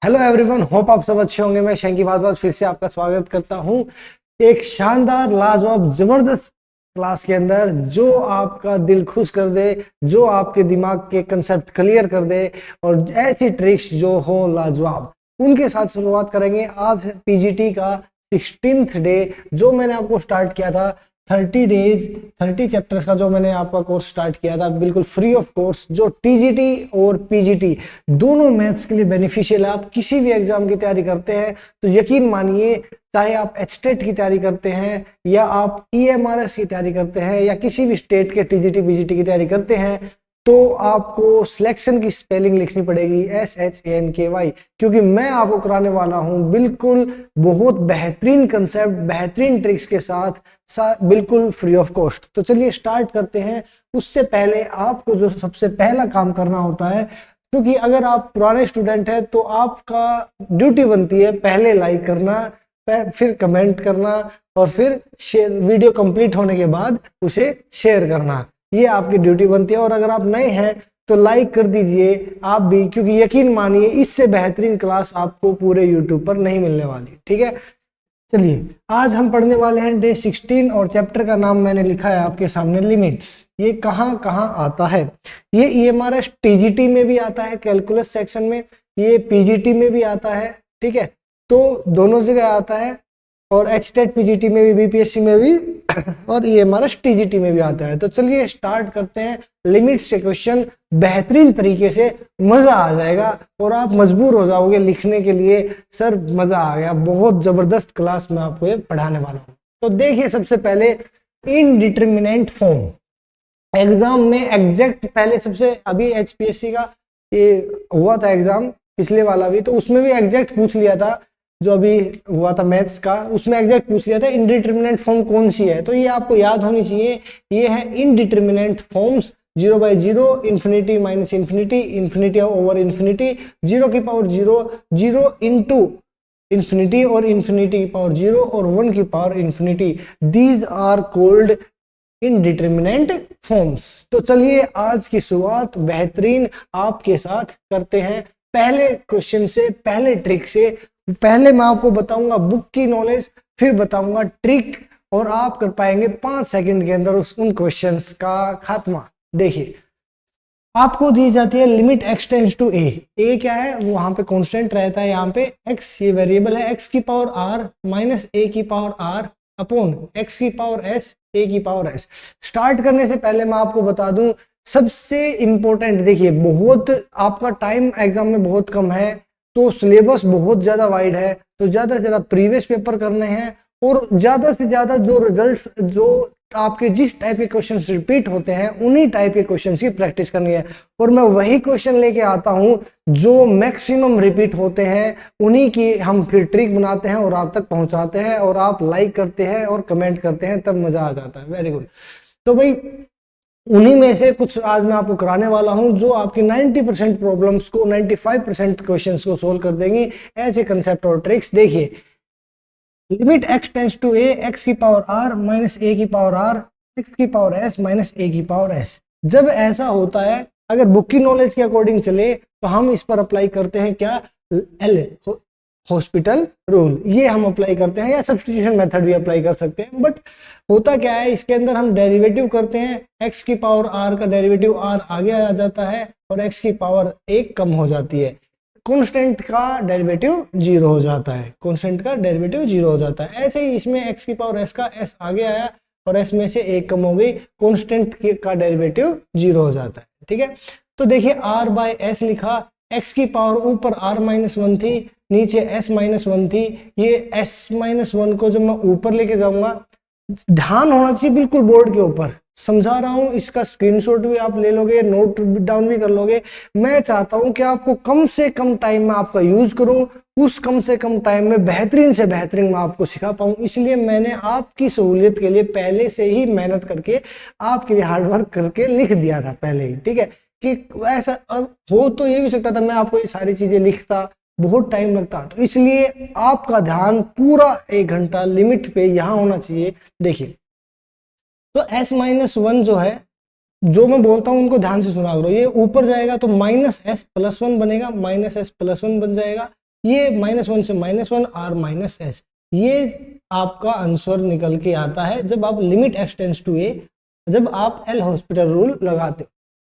Hello everyone, hope आप सब अच्छे होंगे। मैं शंकी भारद्वाज फिर से आपका स्वागत करता हूं एक शानदार लाजवाब जबरदस्त क्लास के अंदर, जो आपका दिल खुश कर दे, जो आपके दिमाग के कंसेप्ट क्लियर कर दे और ऐसी ट्रिक्स जो हो लाजवाब, उनके साथ शुरुआत करेंगे। आज पीजीटी का 16th डे जो मैंने आपको स्टार्ट किया था। 30 डेज 30 चैप्टर्स का जो मैंने आपका कोर्स स्टार्ट किया था, बिल्कुल फ्री ऑफ कोर्स, जो टीजीटी और पीजीटी दोनों मैथ्स के लिए बेनिफिशियल है। आप किसी भी एग्जाम की तैयारी करते हैं तो यकीन मानिए, चाहे आप एचटेट की तैयारी करते हैं या आप ईएमआरएस की तैयारी करते हैं या किसी भी स्टेट के टीजीटी पीजीटी की तैयारी करते हैं, तो आपको सिलेक्शन की स्पेलिंग लिखनी पड़ेगी SHANKY, क्योंकि मैं आपको कराने वाला हूं बिल्कुल बहुत बेहतरीन कंसेप्ट, बेहतरीन ट्रिक्स के साथ बिल्कुल फ्री ऑफ कॉस्ट। तो चलिए स्टार्ट करते हैं। उससे पहले आपको जो सबसे पहला काम करना होता है, क्योंकि अगर आप पुराने स्टूडेंट हैं तो आपका ड्यूटी बनती है पहले लाइक करना, फिर कमेंट करना और फिर शेयर, वीडियो कंप्लीट होने के बाद उसे शेयर करना। ये आपकी ड्यूटी बनती है। और अगर आप नए हैं तो लाइक कर दीजिए आप भी, क्योंकि यकीन मानिए इससे बेहतरीन क्लास आपको पूरे यूट्यूब पर नहीं मिलने वाली। ठीक है, चलिए आज हम पढ़ने वाले हैं डे 16 और चैप्टर का नाम मैंने लिखा है आपके सामने, लिमिट्स। ये कहाँ कहाँ आता है? ये ईएमआरएस टीजीटी में भी आता है, कैलकुलस सेक्शन में, ये पीजीटी में भी आता है। ठीक है, तो दोनों जगह आता है, और एचटेट पीजीटी में भी, बीपीएससी में भी और ईएमआरएस टीजीटी में भी आता है। तो चलिए स्टार्ट करते हैं लिमिट्स के क्वेश्चन। बेहतरीन तरीके से मजा आ जाएगा और आप मजबूर हो जाओगे लिखने के लिए, सर मजा आ गया, बहुत जबरदस्त क्लास में आपको ये पढ़ाने वाला हूँ। तो देखिए सबसे पहले इनडिटरमिनेंट फॉर्म। एग्जाम में एग्जैक्ट पहले सबसे, अभी एचपीएससी का ये हुआ था एग्जाम पिछले वाला भी, तो उसमें भी एग्जैक्ट पूछ लिया था। जो अभी हुआ था मैथ्स का, उसमें एग्जैक्ट पूछ लिया था इनडिटरमिनेंट फॉर्म कौन सी है, तो ये आपको याद होनी चाहिए। ये है indeterminate forms, 0/0, infinity minus infinity, infinity over infinity, 0 की पावर 0, 0 इंटू इन्फिनिटी और इन्फिनिटी की पावर 0 और 1 की power infinity. These are called indeterminate forms. तो चलिए आज की शुरुआत बेहतरीन आपके साथ करते हैं पहले क्वेश्चन से, पहले ट्रिक से। पहले मैं आपको बताऊंगा बुक की नॉलेज, फिर बताऊंगा ट्रिक, और आप कर पाएंगे 5 सेकंड के अंदर उन क्वेश्चंस का खात्मा। देखिए आपको दी जाती है limit x tends to a क्या है, वो वहां पे कांस्टेंट रहता है, यहाँ पे x ये वेरिएबल है, x की पावर r माइनस a की पावर r अपॉन x की पावर s a की पावर s। स्टार्ट करने से पहले मैं आपको बता दूं सबसे इंपॉर्टेंट, देखिए बहुत आपका टाइम एग्जाम में बहुत कम है, तो सिलेबस बहुत ज्यादा वाइड है, तो ज्यादा से ज्यादा प्रीवियस पेपर करने हैं और ज्यादा से ज्यादा जो रिजल्ट्स, जो आपके जिस टाइप के क्वेश्चंस रिपीट होते हैं उन्हीं टाइप के क्वेश्चंस की प्रैक्टिस करनी है। और मैं वही क्वेश्चन लेके आता हूं जो मैक्सिमम रिपीट होते हैं, उन्हीं की हम फिर ट्रिक बनाते हैं और आप तक पहुंचाते हैं, और आप लाइक करते हैं और कमेंट करते हैं, तब मजा आ जाता है। Very good. तो भाई उन्हीं में से कुछ आज मैं आपको कराने वाला हूं जो आपकी 90% प्रॉब्लम्स को, 95% क्वेश्चंस को सोल्व कर देंगी। ऐसे कंसेप्ट और ट्रिक्स देखिए। Limit x tends to a, x की पावर r माइनस a की पावर r, x की पावर s माइनस a की पावर s। जब ऐसा होता है, अगर बुक की नॉलेज के अकॉर्डिंग चले तो हम इस पर अप्लाई करते हैं क्या, एल हॉस्पिटल रूल, ये हम अप्लाई करते हैं, या सब्स्टिट्यूशन मेथड भी अप्लाई कर सकते हैं। बट होता क्या है, इसके अंदर हम डेरिवेटिव करते हैं, x की पावर r का डेरिवेटिव r आगे आ जाता है और x की पावर 1 कम हो जाती है, कांस्टेंट का डेरिवेटिव 0 हो जाता है, कांस्टेंट का डेरिवेटिव 0 हो जाता है। ऐसे ही इसमें x की पावर s का s आगे आया और s में से 1 कम हो गई, कांस्टेंट का डेरिवेटिव 0 हो जाता है। ठीक है, तो देखिए r बाय s लिखा, x की पावर ऊपर r-1 थी, नीचे s-1 थी, ये s-1 को जब मैं ऊपर लेके जाऊंगा, ध्यान होना चाहिए बिल्कुल बोर्ड के ऊपर, समझा रहा हूं, इसका स्क्रीनशॉट भी आप ले लोगे, नोट डाउन भी कर लोगे। मैं चाहता हूं कि आपको कम से कम टाइम में आपका यूज करूं, उस कम से कम टाइम में बेहतरीन से बेहतरीन मैं आपको सिखा पाऊं, इसलिए मैंने आपकी सहूलियत के लिए पहले से ही मेहनत करके आपके लिए हार्डवर्क करके लिख दिया था पहले ही। ठीक है, कि ऐसा हो तो ये भी सकता था मैं आपको ये सारी चीजें लिखता, बहुत टाइम लगता, तो इसलिए आपका ध्यान पूरा 1 घंटा लिमिट पे यहां होना चाहिए। देखिए तो s-1 जो है, जो मैं बोलता हूं उनको ध्यान से सुना करो, ये ऊपर जाएगा तो -s+1 बनेगा, -s+1 बन जाएगा, ये -1 से -1 r माइनस एस, ये आपका आंसर निकल के आता है जब आप limit x tends to a, जब आप एल हॉस्पिटल रूल लगाते हो।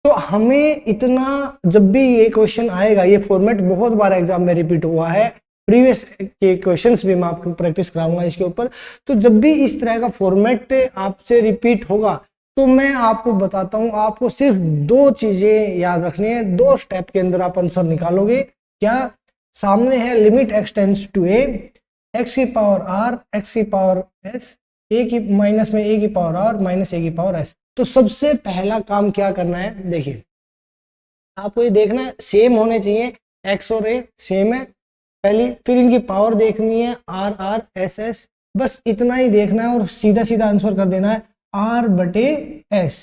तो हमें इतना, जब भी ये क्वेश्चन आएगा, ये फॉर्मेट बहुत बार एग्जाम में रिपीट हुआ है, प्रीवियस के क्वेश्चंस भी मैं आपको प्रैक्टिस कराऊंगा इसके ऊपर। तो जब भी इस तरह का फॉर्मेट आपसे रिपीट होगा तो मैं आपको बताता हूं, आपको सिर्फ 2 चीजें याद रखनी है, 2 स्टेप के अंदर आप आंसर निकालोगे। क्या? सामने है limit x tends to a, x की पावर r, x की पावर s, a की माइनस में a की पावर r माइनस a की पावर s। तो सबसे पहला काम क्या करना है, देखिए आपको ये देखना है सेम होने चाहिए, x और a सेम है पहली, फिर इनकी पावर देखनी है r r s s, बस इतना ही देखना है और सीधा सीधा आंसर कर देना है r बटे s,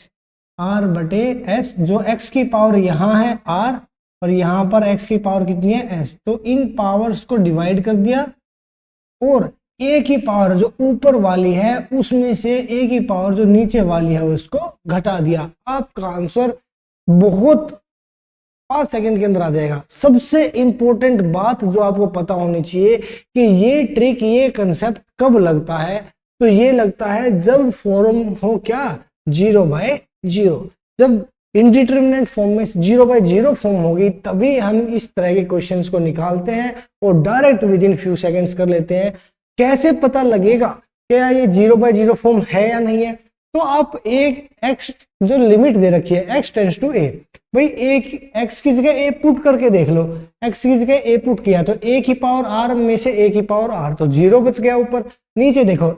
r बटे s, जो x की पावर यहाँ है r और यहाँ पर x की पावर कितनी है s, तो इन पावर्स को डिवाइड कर दिया और a की पावर जो ऊपर वाली है उसमें से a की पावर जो नीचे वाली है उसको घटा दिया। आपका आंसर बहुत 5 सेकंड के अंदर आ जाएगा। सबसे इंपॉर्टेंट बात जो आपको पता होनी चाहिए कि ये ट्रिक, ये कंसेप्ट कब लगता है, तो ये लगता है जब फॉर्म हो क्या 0/0, जब इनडिटरमिनेट फॉर्म में 0/0 फॉर्म होगी तभी हम इस तरह के क्वेश्चंस को निकालते हैं और direct with in few seconds कर लेते हैं। कैसे पता लगेगा क्या ये 0/0 फॉर्म है या नहीं है? तो आप एक x जो लिमिट दे रखी है x टेंड्स टू a, भाई एक x की जगह a पुट करके देख लो, x की जगह a पुट किया तो a की पावर r में से a की पावर r, तो 0 बच गया ऊपर। नीचे देखो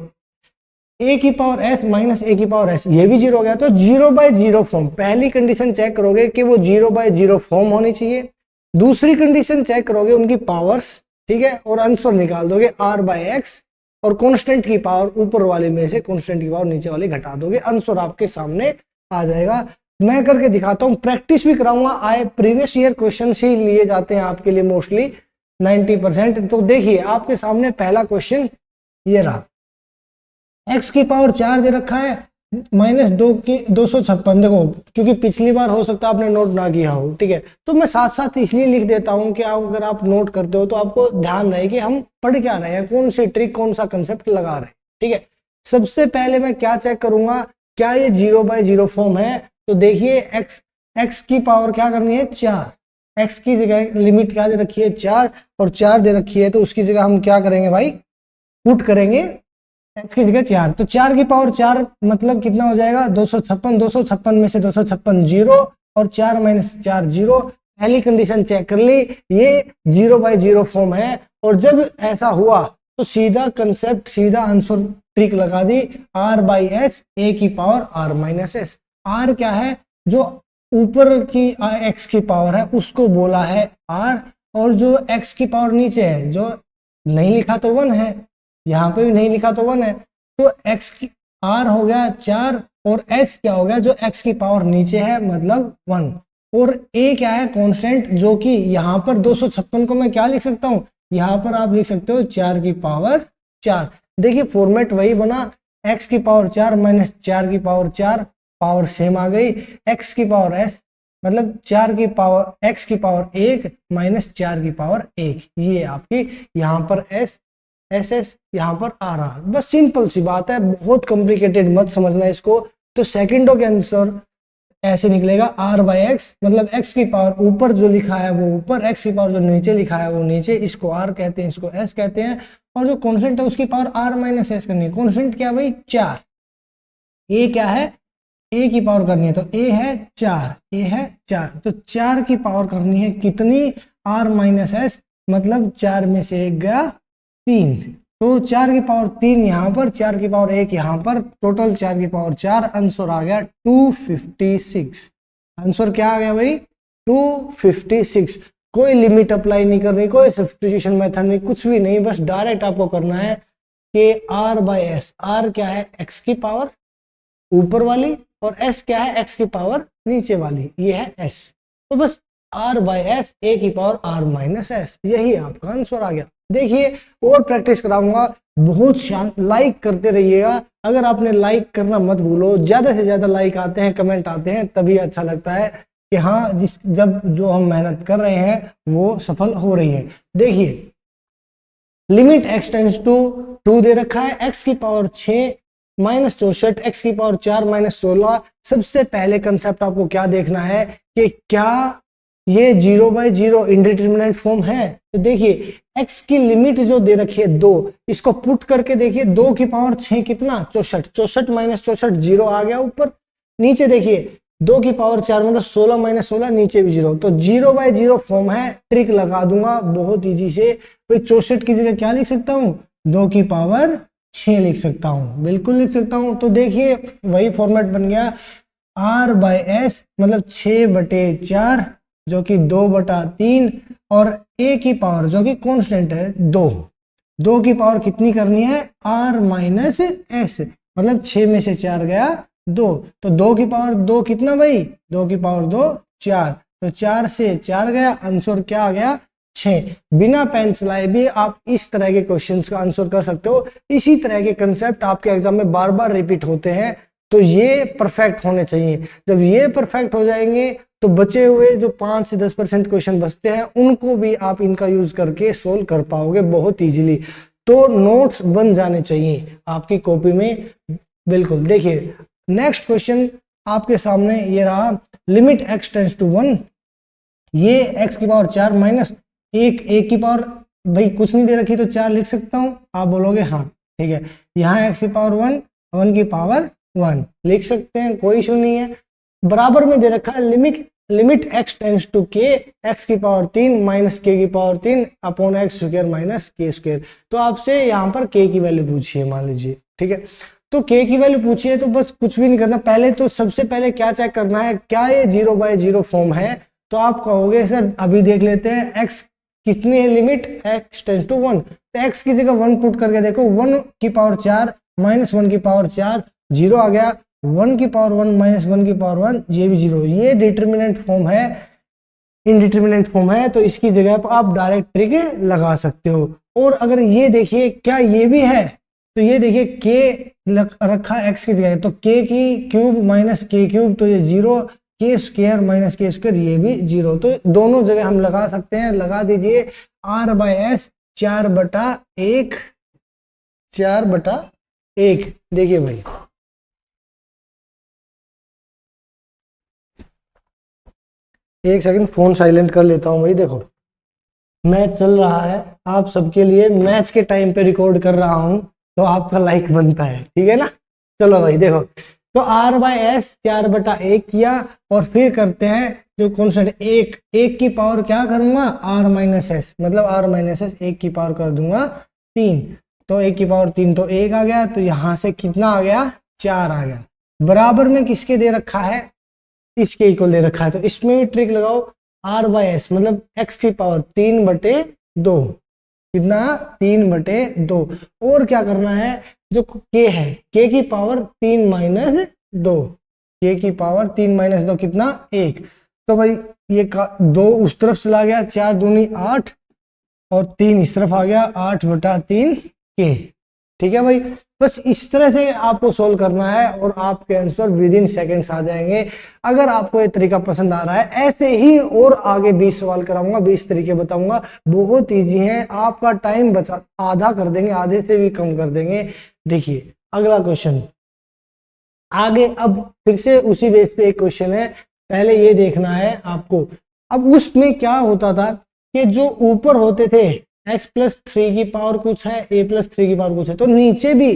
a की पावर s माइनस a की पावर s, ये भी 0 हो गया। तो 0/0 फॉर्म, पहली कंडीशन चेक करोगे कि वो 0/0 फॉर्म होनी चाहिए, दूसरी कंडीशन चेक करोगे उनकी पावर्स, ठीक है, और आंसर निकाल दोगे r/x और कांस्टेंट की पावर ऊपर वाले में से कांस्टेंट की पावर नीचे वाली घटा दोगे, आंसर आपके सामने आ जाएगा। मैं करके दिखाता हूं, प्रैक्टिस भी कराऊंगा, आए प्रीवियस ईयर क्वेश्चन ही लिए जाते हैं आपके लिए मोस्टली 90%। तो देखिए आपके सामने पहला क्वेश्चन ये रहा, x की पावर 4 दे रखा है -2 की 256, देखो क्योंकि पिछली बार हो सकता है आपने नोट ना किया हो, ठीक है, तो मैं साथ साथ इसलिए लिख देता हूं कि अगर आप नोट करते हो तो आपको ध्यान रहे कि हम पढ़ क्या रहे हैं, कौन सी ट्रिक, कौन सा कंसेप्ट लगा रहे हैं, ठीक है। सबसे पहले मैं क्या चेक करूंगा, क्या ये 0/0 फॉर्म है? तो देखिए x की पावर क्या करनी है 4, x की जगह लिमिट क्या दे रखी है 4 और 4 दे रखी है, तो उसकी जगह हम क्या करेंगे भाई, पुट करेंगे x की जगह 4, तो 4 की पावर 4 मतलब कितना हो जाएगा 256, 256 में से 256 0 और 4 माइनस 4 0। पहली कंडीशन चेक कर ली, ये 0/0 फॉर्म है। और जब ऐसा हुआ तो सीधा कंसेप्ट, सीधा आंसर ट्रिक लगा दी, r/s a की power r minus s। r क्या है, जो ऊपर की x की पावर है उसको बोला है r, और जो x की पावर नीचे है, जो नहीं लिखा तो 1 है, यहाँ पे भी नहीं लिखा तो 1 है, तो x की r हो गया 4 और s क्या हो गया, जो x की पावर नीचे है मतलब 1, और a क्या है कांस्टेंट, जो कि यहाँ पर 256 को मैं क्या लिख सकता हूँ, यहाँ पर आप लिख सकते हो 4 की पावर 4। देखिए फॉर्मेट वही बना, x की पावर 4 माइनस 4 की पावर 4, पावर सेम आ गई, x की पावर s मतलब 4 की पावर x की पावर 1 माइनस 4 की पावर 1, ये आपकी यहाँ पर s SS यहाँ पर RR। बस सिंपल सी बात है, बहुत कॉम्प्लिकेटेड मत समझना इसको। तो सेकंडों के आंसर ऐसे निकलेगा r/x मतलब x की पावर ऊपर जो लिखा है वो ऊपर, x की पावर जो नीचे लिखा है वो नीचे, इसको r कहते हैं, इसको s कहते हैं, और जो कॉन्स्टेंट है उसकी पावर r माइनस s करनी है। कॉन्स्टेंट क्या भाई 4, a क्या है a की पावर करनी है, तो a है 4, a है 4, तो 4 की पावर करनी है कितनी, r माइनस s मतलब 4 में से 1 गया 3, तो 4 की पावर 3 यहाँ पर, 4 की पावर 1 यहाँ पर, टोटल 4 की पावर 4, आंसर आ गया 256। आंसर क्या आ गया भाई 256। कोई लिमिट अप्लाई नहीं करनी, कोई सब्स्टिट्यूशन मेथड नहीं, कुछ भी नहीं, बस डायरेक्ट आपको करना है कि r/s, r क्या है x की पावर ऊपर वाली और s क्या है x की पावर नीचे वाली, ये है s, तो बस r/s a की पावर r माइनस s, यही आपका आंसर आ गया। देखिए और प्रैक्टिस कराऊंगा, बहुत शांत, लाइक करते रहिएगा। अगर आपने लाइक करना मत भूलो, ज्यादा से ज्यादा लाइक आते हैं, कमेंट आते हैं, तभी अच्छा लगता है कि हाँ जब जो हम मेहनत कर रहे हैं वो सफल हो रही है। देखिए लिमिट x टेंड्स टू 2 दे रखा है, x की पावर 6 माइनस 64, x की पावर 4 माइनस 16। सबसे पहले कंसेप्ट आपको क्या देखना है कि क्या ये 0/0 इंडिटरमिनेट फॉर्म है। तो देखिए x की लिमिट जो दे रखी है 2, इसको पुट करके देखिए 2 की पावर 6 कितना 64, 64 माइनस 64 जीरो आ गया ऊपर। नीचे देखिए 2 की पावर 4 मतलब 16 माइनस 16 नीचे भी जीरो, तो 0/0 फॉर्म है। ट्रिक लगा दूंगा बहुत इजी से, भाई 64 की जगह क्या लिख सकता हूँ 2 की पावर 6 लिख सकता हूँ, बिल्कुल लिख सकता हूँ। तो देखिए वही फॉर्मेट बन गया r/s मतलब 6/4 जो कि 2/3 और a की पावर जो कि कांस्टेंट है 2 की पावर कितनी करनी है r-s मतलब 6 में से 4 गया 2, तो 2 की पावर 2 कितना भाई 2 की पावर 2 4, तो 4 से 4 गया, आंसर क्या आ गया 6। बिना पेन चलाए भी आप इस तरह के क्वेश्चंस का आंसर कर सकते हो। इसी तरह के कंसेप्ट आपके एग्जाम में बार बार रिपीट होते हैं, तो ये परफेक्ट होने चाहिए। जब ये परफेक्ट हो जाएंगे तो बचे हुए जो 5 से 10% क्वेश्चन बचते हैं उनको भी आप इनका यूज करके सोल्व कर पाओगे बहुत इजीली। तो नोट्स बन जाने चाहिए आपकी कॉपी में, बिल्कुल। देखिए नेक्स्ट क्वेश्चन आपके सामने ये रहा, लिमिट x टेंड्स टू 1, ये x की पावर 4 माइनस 1 की पावर भाई कुछ नहीं दे रखी तो 4 लिख सकता हूं, आप बोलोगे हाँ ठीक है। यहाँ x की पावर 1 की पावर 1 लिख सकते हैं, कोई इशू नहीं है। बराबर में दे रखा है limit x tends to k, x की पावर 3 माइनस k की power 3 upon x square minus k square. तो आपसे यहाँ पर k की वैल्यू पूछिए मान लीजिए, ठीक है। तो k की वैल्यू पूछिए तो बस कुछ भी नहीं करना, पहले तो सबसे पहले क्या चेक करना है क्या ये 0/0 फॉर्म है। तो आप कहोगे सर अभी देख लेते हैं x कितनी है लिमिट x टेंड्स टू 1, तो x की जगह 1 पुट करके देखो, 1 की पावर 4 माइनस 1 की पावर 4 जीरो आ गया, 1 की पावर 1 माइनस 1 की पावर 1 ये भी जीरो। ये डिटरमिनेंट फॉर्म है, इनडिटरमिनेंट फॉर्म है, तो इसकी जगह पर आप डायरेक्ट ट्रिक लगा सकते हो। और अगर ये देखिए क्या ये भी है, तो ये देखिए k रखा x की जगह, तो k की क्यूब माइनस k क्यूब तो ये zero, k square minus k square ये भी जीरो। तो दोनों जगह हम लगा सकते हैं, लगा दीजिए r/s 4/1 देखिए भाई एक सेकंड फोन साइलेंट कर लेता हूं भाई। देखो मैच चल रहा है, आप सबके लिए मैच के टाइम पे रिकॉर्ड कर रहा हूं, तो आपका लाइक बनता है, ठीक है ना। चलो भाई देखो, तो r/s 4/1 किया और फिर करते हैं जो कॉन्स्टेंट 1 की पावर क्या करूंगा r-s मतलब r-s 1 की पावर कर दूंगा 3, तो 1 की पावर 3 तो 1 आ गया, तो यहां से कितना आ गया 4 आ गया। बराबर में किसके दे रखा है इसके इक्वल दे रखा है, तो इसमें भी ट्रिक लगाओ r/s मतलब x की पावर 3/2 कितना 3/2। और क्या करना है जो k है k की पावर 3 माइनस 2, k की पावर 3 माइनस 2 कितना 1, तो भाई ये 2 उस तरफ चला गया, 4 दूनी 8 और 3 इस तरफ आ गया 8/3 k, ठीक है भाई। बस इस तरह से आपको सोल्व करना है और आपके आंसर विद इन सेकेंड्स आ जाएंगे। अगर आपको ये तरीका पसंद आ रहा है ऐसे ही और आगे 20 सवाल कराऊंगा, 20 तरीके बताऊंगा, बहुत इजी है, आपका टाइम बचा आधा कर देंगे, आधे से भी कम कर देंगे। देखिए अगला क्वेश्चन आगे, अब फिर से उसी बेस पे एक क्वेश्चन है, पहले ये देखना है आपको। अब उसमें क्या होता था कि जो ऊपर होते थे x+3 की पावर कुछ है, a+3 की पावर कुछ है, तो नीचे भी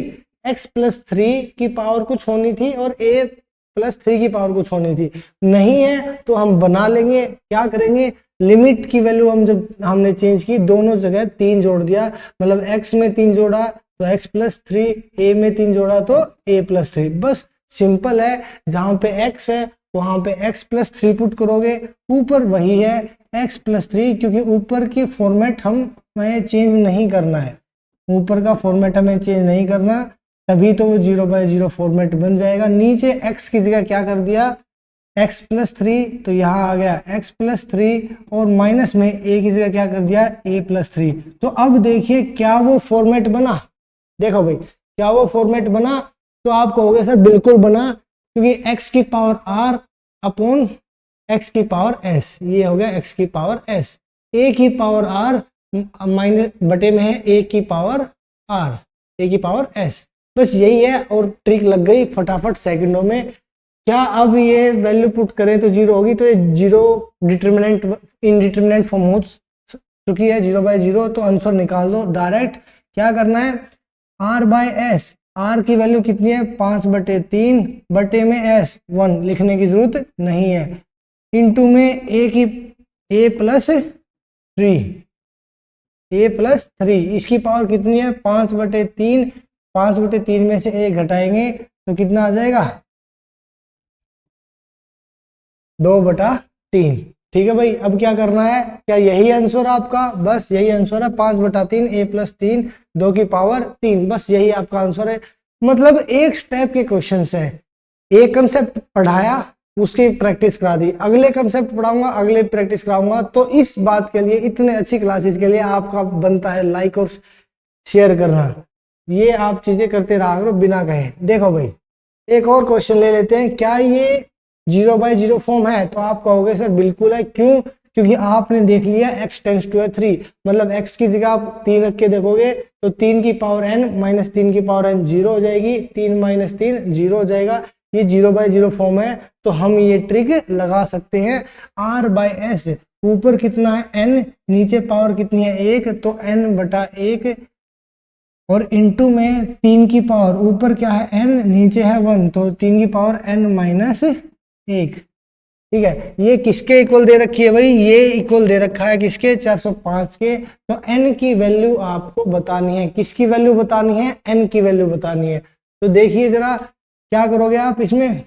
x+3 की पावर कुछ होनी थी और a+3 की पावर कुछ होनी थी। नहीं है तो हम बना लेंगे, क्या करेंगे लिमिट की वैल्यू हम जब हमने चेंज की दोनों जगह 3 जोड़ दिया, मतलब x में 3 जोड़ा तो x+3, a में 3 जोड़ा तो a+3। बस सिंपल है, जहां पे x है वहां पे x+3 पुट करोगे, ऊपर वही है x+3, क्योंकि ऊपर की फॉर्मेट हमें चेंज नहीं करना है, ऊपर का फॉर्मेट हमें चेंज नहीं करना, तभी तो वो 0/0 फॉर्मेट बन जाएगा। नीचे x की जगह क्या कर दिया x+3, तो यहाँ आ गया x+3 और माइनस में a की जगह क्या कर दिया a+3। तो अब देखिए क्या वो फॉर्मेट बना, देखो भाई क्या वो फॉर्मेट बना, तो आप कहोगे सर बिल्कुल बना, क्योंकि x की पावर r अपॉन x की पावर s, ये हो गया x की पावर s, a की पावर r माइनस बटे में है ए की पावर आर, ए की पावर एस। बस यही है और ट्रिक लग गई फटाफट सेकंडों में। क्या अब ये वैल्यू पुट करें तो जीरो होगी, तो ये जीरो डिटर्मिनेंट इनडिटर्मिनेंट फॉर्म हो चुकी है, 0/0। तो आंसर निकाल दो डायरेक्ट। क्या करना है, आर बाय एस, आर की वैल्यू कितनी है 5/3 बटे में एस 1 लिखने की जरूरत नहीं है, इनटू में ए की ए प्लस 3, इसकी पावर कितनी है 5/3, 5/3 में से ए घटाएंगे तो कितना आ जाएगा 2/3। ठीक है भाई, अब क्या करना है, क्या यही आंसर आपका, बस यही आंसर है 5/3 a + 3 2 की पावर 3, बस यही आपका आंसर है। मतलब एक स्टेप के क्वेश्चन है, एक कंसेप्ट पढ़ाया उसकी प्रैक्टिस करा दी, अगले कंसेप्ट पढ़ाऊंगा अगले प्रैक्टिस कराऊंगा। तो इस बात के लिए, इतने अच्छी क्लासेस के लिए आपका बनता है लाइक और शेयर करना, ये आप चीजें करते रहा करो बिना कहे। देखो भाई एक और क्वेश्चन ले लेते हैं, क्या ये 0/0 फॉर्म है, तो आप कहोगे सर बिल्कुल है, क्यों, क्योंकि आपने देख लिया x टेंड्स टू 3, मतलब x की जगह आप 3 रख के देखोगे तो 3 की पावर n माइनस 3 की पावर n 0 हो जाएगी, 3 माइनस 3 0 हो जाएगा, ये 0/0 फॉर्म है। तो हम ये ट्रिक लगा सकते हैं, r/s ऊपर कितना है n, नीचे पावर कितनी है 1, तो n/1 और इनटू में 3 की पावर, ऊपर क्या है n नीचे है 1, तो 3 की पावर n-1। ठीक है, ये किसके इक्वल दे रखी है भाई, ये इक्वल दे रखा है किसके 405 के। तो n की वैल्यू आपको बतानी है, किसकी वैल्यू बतानी है, n की वैल्यू बतानी है। तो देखिए जरा क्या करोगे आप, इसमें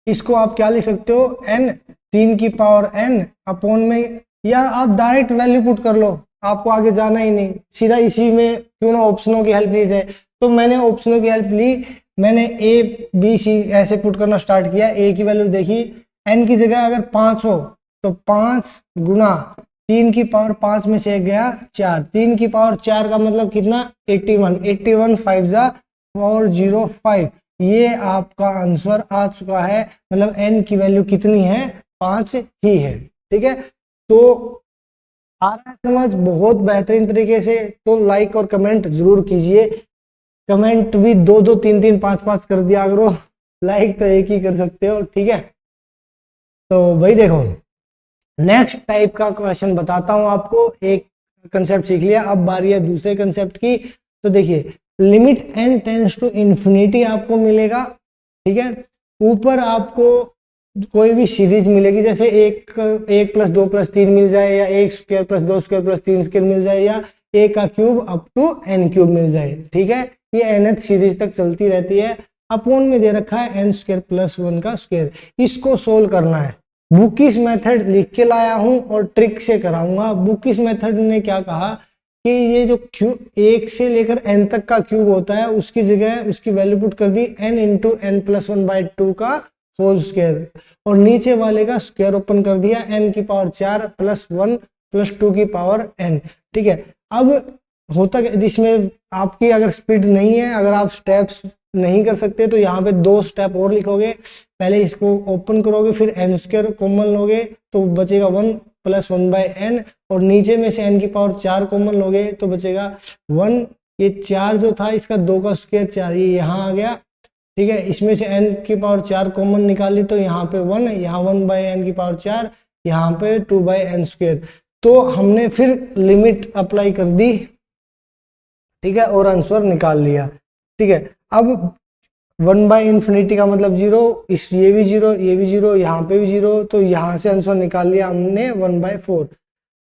इसको आप क्या लिख सकते हो, n 3 की पावर n अपॉन में, या आप डायरेक्ट वैल्यू पुट कर लो, आपको आगे जाना ही नहीं, सीधा इसी में क्यों ना ऑप्शनों की हेल्प ली जाए। तो मैंने ऑप्शनों की हेल्प ली, मैंने ए बी सी ऐसे पुट करना स्टार्ट किया। ए की वैल्यू देखी, n की जगह अगर 5 हो तो 5 गुना 3 की पावर 5 में से 1 गया 4, 3 की पावर 4 का मतलब कितना 81, 81 5 जा 405, ये आपका आंसर आ चुका है। मतलब n की वैल्यू कितनी है 5 ही है। ठीक है, तो आ रहा है समझ बहुत बेहतरीन तरीके से। तो लाइक और कमेंट जरूर कीजिए, कमेंट भी 2-2 3-3 5-5 कर दिया करो, लाइक तो एक ही कर सकते हो। ठीक है, तो भाई देखो नेक्स्ट टाइप का क्वेश्चन बताता हूं आपको। एक कंसेप्ट सीख लिया, अब बारी है दूसरे कंसेप्ट की। तो देखिए limit n tends to infinity आपको मिलेगा। ठीक है, ऊपर आपको कोई भी सीरीज मिलेगी, जैसे 1 + 2 + 3 मिल जाए, या 1² + 2² + 3² मिल जाए, या a का क्यूब अप टू n³ मिल जाए। ठीक है, ये nth सीरीज तक चलती रहती है। अपॉन में दे रखा है n² + 1 का स्क्वायर, इसको सोल्व करना है। बुकिश मेथड लिख के लाया हूं और ट्रिक से कराऊंगा। बुकिश मेथड ने क्या कहा कि ये जो क्यूब 1 से लेकर n तक का क्यूब होता है, उसकी जगह उसकी वैल्यू पुट कर दी n × n+1/2 का होल स्क्वायर, और नीचे वाले का स्क्वायर ओपन कर दिया n की पावर 4 + 1 + 2 की पावर n। ठीक है, अब होता है इसमें आपकी अगर स्पीड नहीं है, अगर आप स्टेप्स नहीं कर सकते, तो यहाँ पे 2 स्टेप और लिखोगे। पहले इसको ओपन करोगे, फिर n² कॉमन लोगे तो बचेगा 1 + 1/n, और नीचे में से n की पावर 4 कॉमन लोगे तो बचेगा 1। ये 4 जो था इसका 2 का स्क्वायर 4, ये यहाँ आ गया। ठीक है, इसमें से n की पावर 4 कॉमन निकाली तो यहाँ पे 1, यहाँ 1/n की पावर 4, यहाँ पे 2/n²। तो हमने फिर लिमिट अप्लाई कर दी। ठीक है, और आंसर निकाल लिया। ठीक है, अब 1/∞ का मतलब 0, इस ये भी 0, ये भी 0, यहाँ पे भी 0, तो यहाँ से आंसर निकाल लिया हमने 1/4।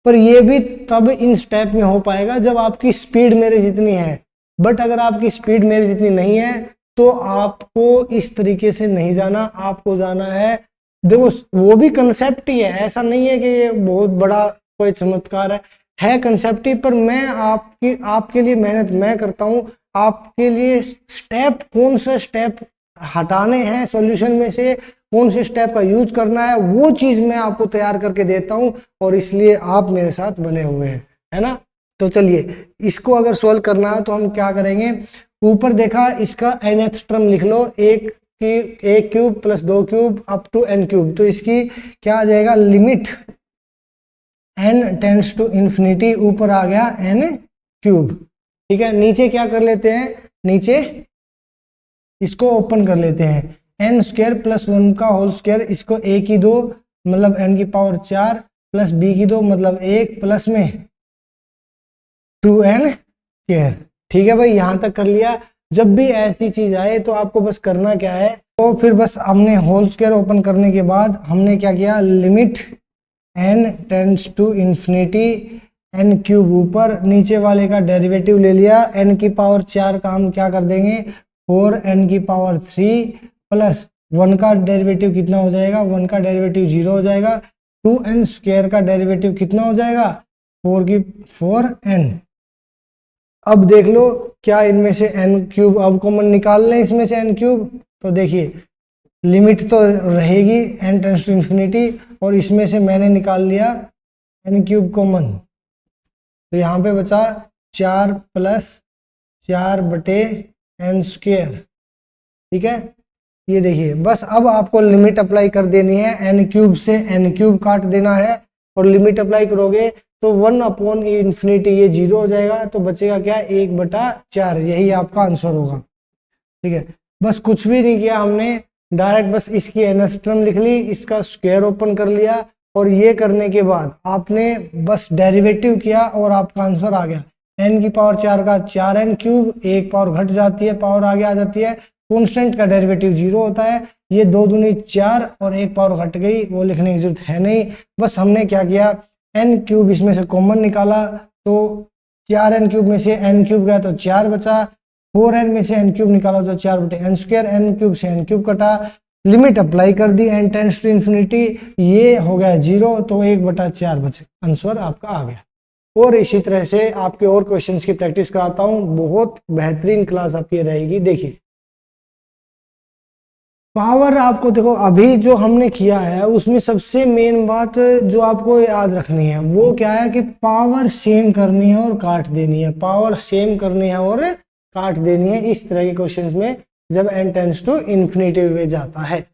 पर ये भी तब इन स्टेप में हो पाएगा जब आपकी स्पीड मेरे जितनी है। बट अगर आपकी स्पीड मेरे जितनी नहीं है तो आपको इस तरीके से नहीं जाना, आपको जाना है, देखो वो भी कंसेप्ट ही है, ऐसा नहीं है कि ये बहुत बड़ा कोई चमत्कार है कंसेप्ट ही। पर मैं आपके लिए मेहनत मैं करता हूँ, आपके लिए स्टेप कौन से स्टेप हटाने हैं सॉल्यूशन में से, कौन से स्टेप का यूज करना है, वो चीज मैं आपको तैयार करके देता हूं, और इसलिए आप मेरे साथ बने हुए हैं, है ना। तो चलिए इसको अगर सोल्व करना है तो हम क्या करेंगे, ऊपर देखा इसका nth टर्म लिख लो, 1³ + 2³ अप टू n³। तो इसकी क्या आ जाएगा, limit n tends to infinity, ऊपर आ गया n क्यूब। ठीक है, नीचे क्या कर लेते हैं, नीचे इसको ओपन कर लेते हैं, n स्क्वायर प्लस 1 का होल स्क्वायर, इसको a की 2 मतलब n की पावर 4 प्लस b की 2 मतलब 1 प्लस में 2n स्क्वायर। ठीक है भाई, यहां तक कर लिया। जब भी ऐसी चीज आए तो आपको बस करना क्या है, तो फिर बस हमने होल स्क्वायर ओपन करने के बाद हमने क्या किया, limit n tends to infinity n cube ऊपर, नीचे वाले का डेरिवेटिव ले लिया, n की पावर 4 का हम क्या कर देंगे 4n की पावर 3 प्लस 1 का डेरिवेटिव कितना हो जाएगा, 1 का डेरिवेटिव 0 हो जाएगा, 2n स्क्वायर का डेरिवेटिव कितना हो जाएगा 4n। अब देख लो क्या इनमें से n क्यूब अब कॉमन निकाल लें इसमें से n क्यूब, तो देखिए लिमिट तो रहेगी n टेंड्स टू इन्फिनिटी, और इसमें से मैंने निकाल लिया n क्यूब कॉमन, तो यहाँ पे बचा 4 प्लस 4 बटे n स्क्वायर। ठीक है, ये देखिए बस अब आपको लिमिट अप्लाई कर देनी है, n क्यूब से n क्यूब काट देना है, और लिमिट अप्लाई करोगे तो 1 अपॉन इन्फिनिटी ये 0 हो जाएगा, तो बचेगा क्या 1/4, यही आपका आंसर होगा। ठीक है, बस कुछ भी नहीं किया हमने, डायरेक्ट बस इसकी nth टर्म लिख ली, इसका स्क्वायर ओपन कर लिया, और ये करने के बाद आपने बस डेरिवेटिव किया और आपका आंसर आ गया। n की पावर 4 का 4n क्यूब, एक पावर घट जाती है, पावर आगे आ जाती है, कांस्टेंट का डेरिवेटिव 0 होता है, ये 2 दूनी 4 और एक पावर घट गई, वो लिखने की जरूरत है नहीं। बस हमने क्या किया, n क्यूब इसमें से कॉमन निकाला, तो 4n क्यूब में से n क्यूब गया तो 4 बचा, 4n में से n क्यूब निकाला तो 4 बटे n स्क्वायर, n क्यूब से n क्यूब कटा, लिमिट अप्लाई कर दी n टेंड्स टू इन्फिनिटी, ये हो गया 0, तो 1/4 बचे, आंसर आपका आ गया। और इसी तरह से आपके और क्वेश्चंस की प्रैक्टिस कराता हूं, बहुत बेहतरीन क्लास आपकी रहेगी। देखिए पावर, आपको देखो अभी जो हमने किया है उसमें सबसे मेन बात जो आपको याद रखनी है वो क्या है कि पावर सेम करनी है और काट देनी है, पावर सेम करनी है और काट देनी है, इस तरह के क्वेश्चंस में जब n टेंड्स टू इन्फिनिटी में जाता है,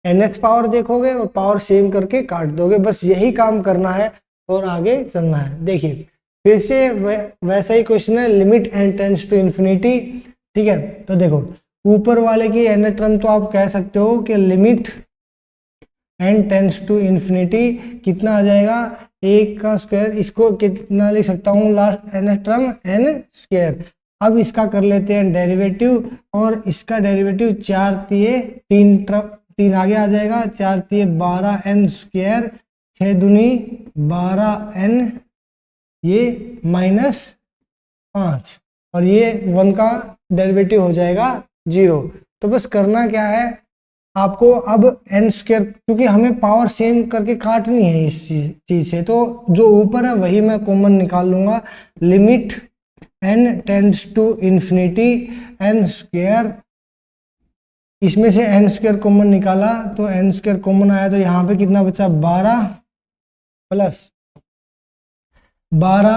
nth पावर देखोगे और पावर सेम करके काट दोगे, बस यही काम करना है और आगे चलना है। देखिए फिर से वैसा ही क्वेश्चन है, limit n tends to infinity. ठीक है, तो देखो ऊपर वाले की n टर्म तो आप कह सकते हो कि limit n tends to infinity कितना आ जाएगा, 1 का स्क्वायर, इसको कितना लिख सकता हूँ last n term n square. अब इसका कर लेते हैं डेरिवेटिव, और इसका डेरिवेटिव 4 तिये 3 आगे आ जाएगा, 4 तिये 12n स्क्वायर, 6 दूनी 12n, ये -5, और ये 1 का डेरिवेटिव हो जाएगा 0। तो बस करना क्या है आपको, अब n स्क्वायर, क्योंकि हमें पावर सेम करके काटनी है इस चीज से, तो जो ऊपर है वही मैं कॉमन निकाल लूंगा, limit n tends to infinity n square, इसमें से n स्क्वायर कॉमन निकाला तो n स्क्वायर कॉमन आया, तो यहाँ पे कितना बचा 12 प्लस 12,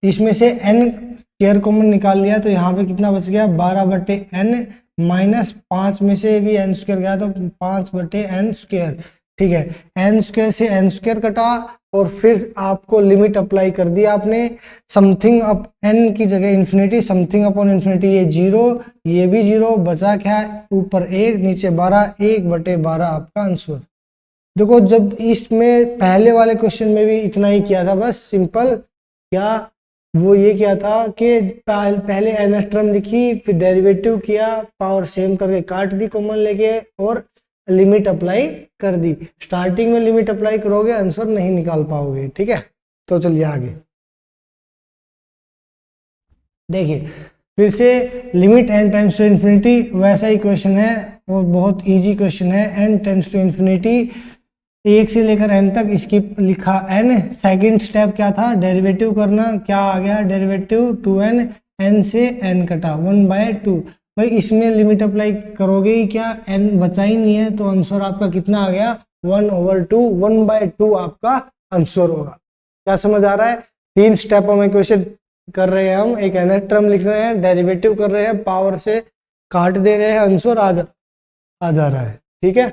इसमें से n स्क्वायर कॉमन निकाल लिया तो यहाँ पे कितना बच गया 12/n, -5 में से भी n स्क्वायर गया तो 5/n स्क्वायर। ठीक है, n स्क्वायर से n स्क्वायर कटा, और फिर आपको लिमिट अप्लाई कर दी आपने, समथिंग अप n की जगह इन्फिनिटी, समथिंग अपॉन इन्फिनिटी, ये 0, ये भी 0, बचा क्या ऊपर 1 नीचे 12, 1/12 आपका आंसर। देखो जब इसमें पहले वाले क्वेश्चन में भी इतना ही किया था, बस सिंपल, क्या वो ये किया था कि पहले nth टर्म लिखी, फिर डेरिवेटिव किया, पावर सेम करके काट दी कॉमन लेके, और लिमिट अप्लाई कर दी। स्टार्टिंग में लिमिट अप्लाई करोगे आंसर नहीं निकाल पाओगे। ठीक है, तो चलिए आगे देखिए, फिर से limit n tends to infinity, वैसा ही क्वेश्चन है और बहुत इजी क्वेश्चन है। n टेंड्स टू इन्फिनिटी 1 से लेकर n तक, इसकी लिखा n, सेकंड स्टेप क्या था डेरिवेटिव करना, क्या आ गया डेरिवेटिव 2n, n से n कटा 1/2, भाई इसमें लिमिट अप्लाई करोगे ही क्या, n बचा ही नहीं है, तो आंसर आपका कितना आ गया 1/2, 1/2 आपका आंसर होगा। क्या समझ आ रहा है, 3 स्टेपों में क्वेश्चन कर रहे हैं हम, एक nth टर्म लिख रहे हैं, डेरिवेटिव कर रहे हैं, पावर से काट दे रहे हैं, आंसर आ जा रहा है। ठीक है,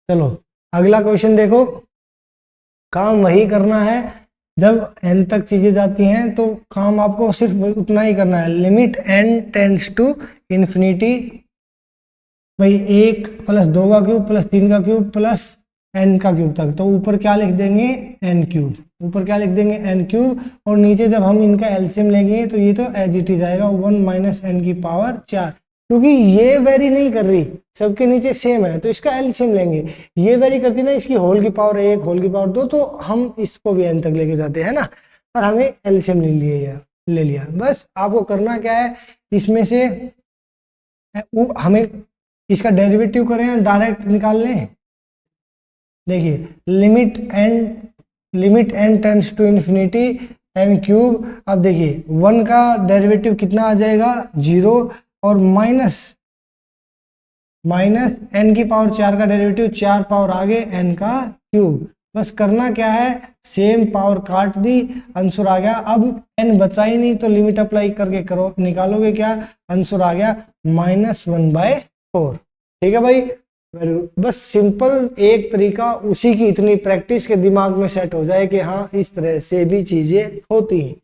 चलो अगला क्वेश्चन देखो, काम वही करना है, जब n तक चीजें जाती हैं तो काम आपको सिर्फ उतना ही करना है, limit n tends to infinity, भाई 1 प्लस 2 का क्यूब प्लस 3 का क्यूब प्लस n का क्यूब तक। तो ऊपर क्या लिख देंगे, n क्यूब, ऊपर क्या लिख देंगे n क्यूब, और नीचे जब हम इनका एलसीएम लेंगे तो ये तो एज इट इज आएगा 1 माइनस n की पावर 4, क्योंकि ये वेरी नहीं कर रही, सबके नीचे सेम है तो इसका एलसीएम लेंगे। ये वेरी करती ना, इसकी होल की पावर 1 होल की पावर 2, तो हम इसको भी n तक लेके जाते हैं ना, पर हमें एलसीएम ले लिया। बस आपको करना क्या है, इसमें से हमें इसका डेरिवेटिव करें डायरेक्ट निकाल लें। देखिए limit n tends to infinity n cube, अब देखिए 1 का डेरिवेटिव कितना आ जाएगा 0, और माइनस n की पावर 4 का डेरिवेटिव 4 पावर आगे n का क्यूब। बस करना क्या है, सेम पावर काट दी, आंसर आ गया। अब n बचा ही नहीं तो लिमिट अप्लाई करके करो, निकालोगे क्या, आंसर आ गया -1/4। ठीक है भाई, बस सिंपल एक तरीका, उसी की इतनी प्रैक्टिस के दिमाग में सेट हो जाए कि हाँ इस तरह से भी चीजें होती हैं।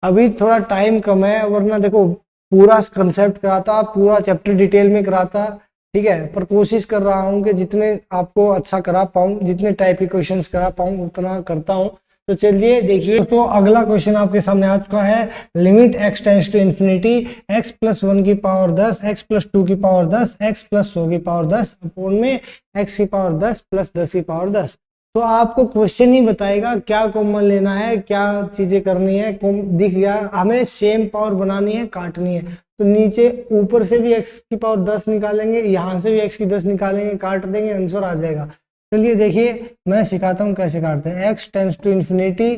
अभी थोड़ा टाइम कम है, वरना देखो पूरा कंसेप्ट कराता, पूरा चैप्टर डिटेल में कराता, ठीक है, पर कोशिश कर रहा हूँ कि जितने आपको अच्छा करा पाऊँ, जितने टाइप के क्वेश्चंस करा पाऊँ उतना करता हूँ। तो चलिए देखिए, तो अगला क्वेश्चन आपके सामने आ चुका है, limit x tends to infinity x plus 1 की पावर 10 x प्लस 2 की पावर 10 x प्लस 100 की पावर 10 अपोन में x की पावर 10 प्लस 10 की पावर 10। तो आपको क्वेश्चन ही बताएगा क्या कॉमन लेना है, क्या चीजें करनी है, दिख गया, हमें सेम पावर बनानी है, काटनी है। तो नीचे ऊपर से भी x की पावर 10 निकालेंगे, यहाँ से भी x की 10 निकालेंगे, काट देंगे, आंसर आ जाएगा। चलिए देखिए मैं सिखाता हूँ कैसे काटते हैं। x tends to infinity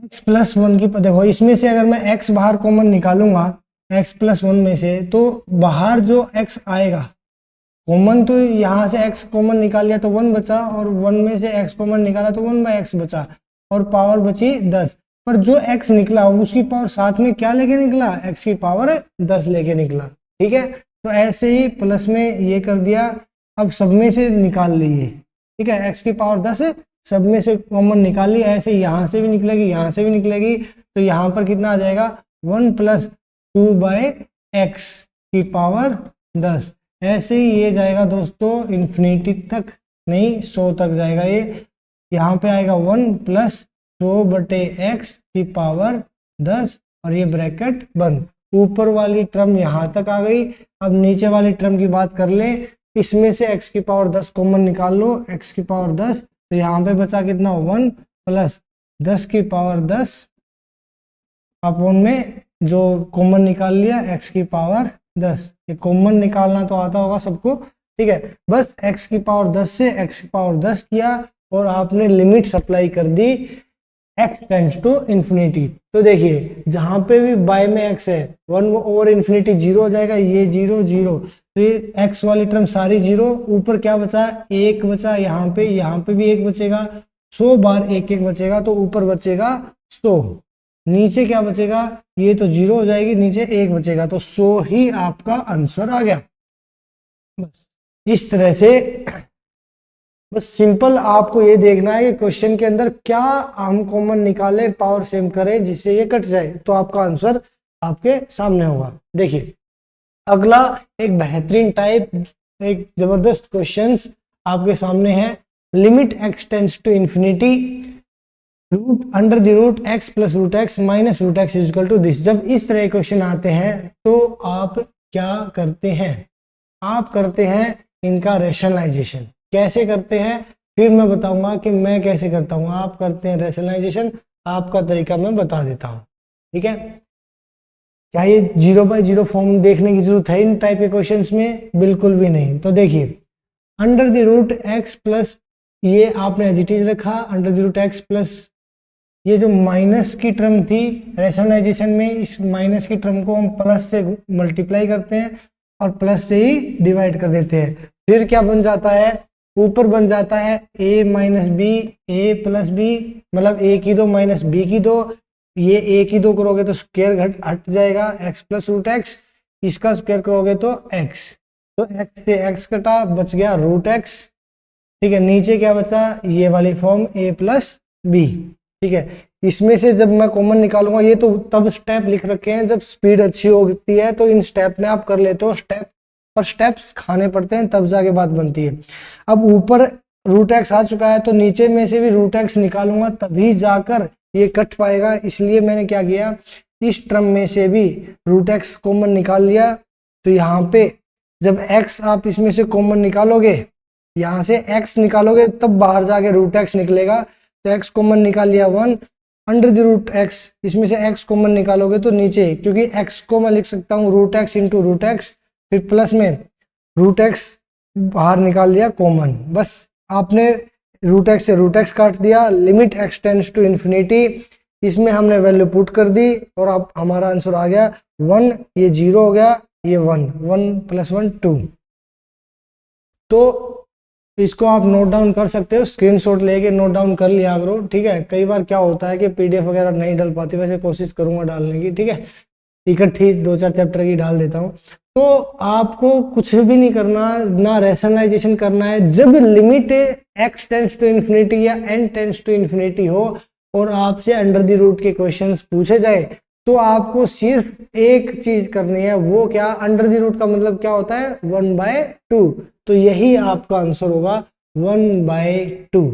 x plus 1 की, देखो इसमें से अगर मैं x बाहर कॉमन निकालूंगा x प्लस 1 में से, तो बाहर जो x आएगा कॉमन, तो यहाँ से x कॉमन निकाल लिया तो 1 बचा, और 1 में से x कॉमन निकाला तो 1/x बचा, और पावर बची 10। पर जो x निकला उसकी पावर साथ में क्या लेके निकला, x की पावर 10 लेके निकला। ठीक है, तो ऐसे ही प्लस में ये कर दिया, अब सब में से निकाल लीजिए। ठीक है, x की पावर 10 सब में से कॉमन निकाल ली, ऐसे यहाँ से भी निकलेगी, यहाँ से भी निकलेगी, तो यहाँ पर कितना आ जाएगा 1 प्लस 2/x की पावर 10। ऐसे ही ये जाएगा दोस्तों इन्फिनिटी तक, नहीं 100 तक जाएगा ये, यहाँ पे आएगा 1 प्लस 100/x की पावर 10, और ये ब्रैकेट बंद। ऊपर वाली टर्म यहाँ तक आ गई। अब नीचे वाली टर्म की बात कर ले, इसमें से x की पावर 10 कॉमन निकाल लो, x की पावर 10, तो यहाँ पे बचा कितना 1 प्लस 10 की पावर 10 अपोन में जो कॉमन निकाल लिया x की पावर 10। ये कॉमन निकालना तो आता होगा सबको, ठीक है। बस x की पावर 10 से x की पावर 10 किया, और आपने लिमिट सप्लाई कर दी x टेंड्स टू इन्फिनिटी। तो देखिए जहां पे भी बाय में x है 1/इन्फिनिटी 0 हो जाएगा, ये 0 0, तो ये x वाली टर्म सारी 0, ऊपर क्या बचा 1 बचा, यहाँ पे भी 1 बचेगा, 100 बार 1 1 बचेगा, तो ऊपर बचेगा 100, नीचे क्या बचेगा, ये तो 0 हो जाएगी, नीचे 1 बचेगा, तो 100 ही आपका आंसर आ गया। बस इस तरह से, बस सिंपल आपको ये देखना है कि क्वेश्चन के अंदर क्या हम कॉमन निकालें, पावर सेम करें जिससे ये कट जाए, तो आपका आंसर आपके सामने होगा। देखिए अगला एक बेहतरीन टाइप, एक जबरदस्त क्वेश्चंस आपके सामने है। Limit x tends to infinity under the root x plus root x minus root x is equal to this. जब इस तरह क्वेश्चन आते हैं तो आप क्या करते हैं, आप करते हैं इनका रैशनलाइजेशन। कैसे करते हैं फिर मैं बताऊंगा कि मैं कैसे करता हूं, आप करते हैं रैशनलाइजेशन, आपका तरीका मैं बता देता हूं। ठीक है, क्या ये 0/0 फॉर्म देखने की जरूरत है इन टाइप के क्वेश्चंस में? बिल्कुल भी नहीं। तो देखिए under the root x plus, ये आपने एज इट इज रखा, under the root x plus ये जो माइनस की टर्म थी रैशनलाइजेशन में, इस माइनस की टर्म को हम प्लस से मल्टीप्लाई करते हैं और प्लस से ही डिवाइड कर देते हैं। फिर क्या बन जाता है, ऊपर बन जाता है a minus B, A plus B, मतलब a की 2 माइनस b की 2, ये a की 2 करोगे तो स्क्वायर हट जाएगा, x प्लस रूट x, इसका स्क्वायर करोगे तो x, तो x से x कटा, बच गया रूट x। ठीक है, नीचे क्या बचा, ये वाली फॉर्म a प्लस बी। ठीक है, इसमें से जब मैं कॉमन निकालूंगा, ये तो तब स्टेप लिख रखे हैं जब स्पीड अच्छी होती है तो इन स्टेप में आप कर लेते हो, स्टेप पर स्टेप्स खाने पड़ते हैं तब जाके बात बनती है। अब ऊपर रूट एक्स आ चुका है तो नीचे में से भी रूट एक्स निकालूंगा तभी जाकर ये कट पाएगा, इसलिए मैंने क्या किया, इस टर्म में से भी रूट एक्स कॉमन निकाल लिया। तो यहाँ पे जब x आप इसमें से कॉमन निकालोगे, यहाँ से x निकालोगे तब बाहर जाके रूट एक्स निकलेगा। तो x कॉमन निकाल लिया 1 अंडर द रूट x, इसमें से x कॉमन निकालोगे तो नीचे, क्योंकि x को मैं लिख सकता हूँ root x into root x, फिर प्लस में रूट एक्स बाहर निकाल लिया कॉमन। बस आपने रूट एक्स से रूट एक्स काट दिया, limit x tends to infinity, इसमें हमने वैल्यू पुट कर दी और अब हमारा आंसर आ गया 1, ये 0 हो गया, ये 1, 1 + 1 2। तो इसको आप नोट डाउन कर सकते हो, स्क्रीनशॉट लेके नोट डाउन कर लिया करो। ठीक है, कई बार क्या होता है कि पीडीएफ वगैरह नहीं डाल पाती, वैसे कोशिश करूंगा डालने की। ठीक है, इकट्ठी 2-4 चैप्टर की डाल देता हूँ। तो आपको कुछ भी नहीं करना, ना रैशनलाइजेशन करना है। जब limit x tends to infinity या n टेंड्स टू इन्फिनिटी हो और आपसे अंडर द रूट के क्वेश्चंस पूछे जाए तो आपको सिर्फ एक चीज करनी है, वो क्या, अंडर द रूट का मतलब क्या होता है 1/2। तो यही आपका आंसर होगा 1/2।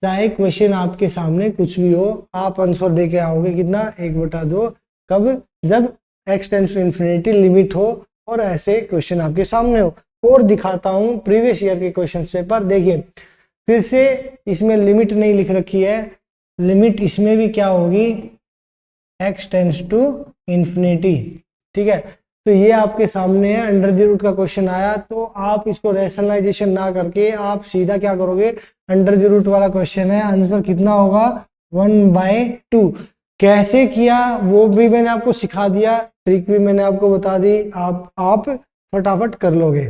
चाहे क्वेश्चन आपके सामने कुछ भी हो, आप आंसर दे के आओगे कितना, 1/2। कब, जब x tends to infinity limit हो और ऐसे क्वेश्चन आपके सामने हो। और दिखाता हूं प्रीवियस ईयर के क्वेश्चन पेपर, देखिए फिर से इसमें लिमिट नहीं लिख रखी है, लिमिट इसमें भी क्या होगी, x टेंड्स टू इन्फिनिटी। ठीक है, तो ये आपके सामने है, अंडर द रूट का क्वेश्चन आया तो आप इसको रैशनलाइजेशन ना करके आप सीधा क्या करोगे, अंडर द रूट वाला क्वेश्चन है, आंसर कितना होगा 1/2। कैसे किया वो भी मैंने आपको सिखा दिया, ट्रिक भी मैंने आपको बता दी, आप फटाफट कर लोगे।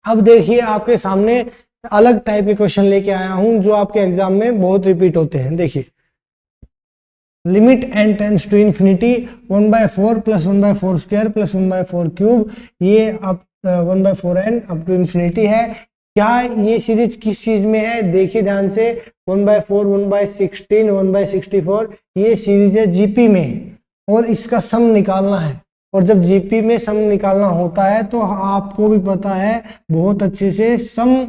अब देखिए आपके सामने अलग टाइप के क्वेश्चन लेके आया हूं जो आपके एग्जाम में बहुत रिपीट होते हैं। देखिए, limit n tends to infinity 1/4 + 1/4 square + 1/4 cube, ये अब 1/4n अप टू इन्फिनिटी है। क्या ये सीरीज किस चीज में है, देखिए ध्यान से, 1/4, 1/16, 1/64, ये सीरीज है जीपी में और इसका सम निकालना है। और जब जीपी में सम निकालना होता है तो आपको भी पता है बहुत अच्छे से, sum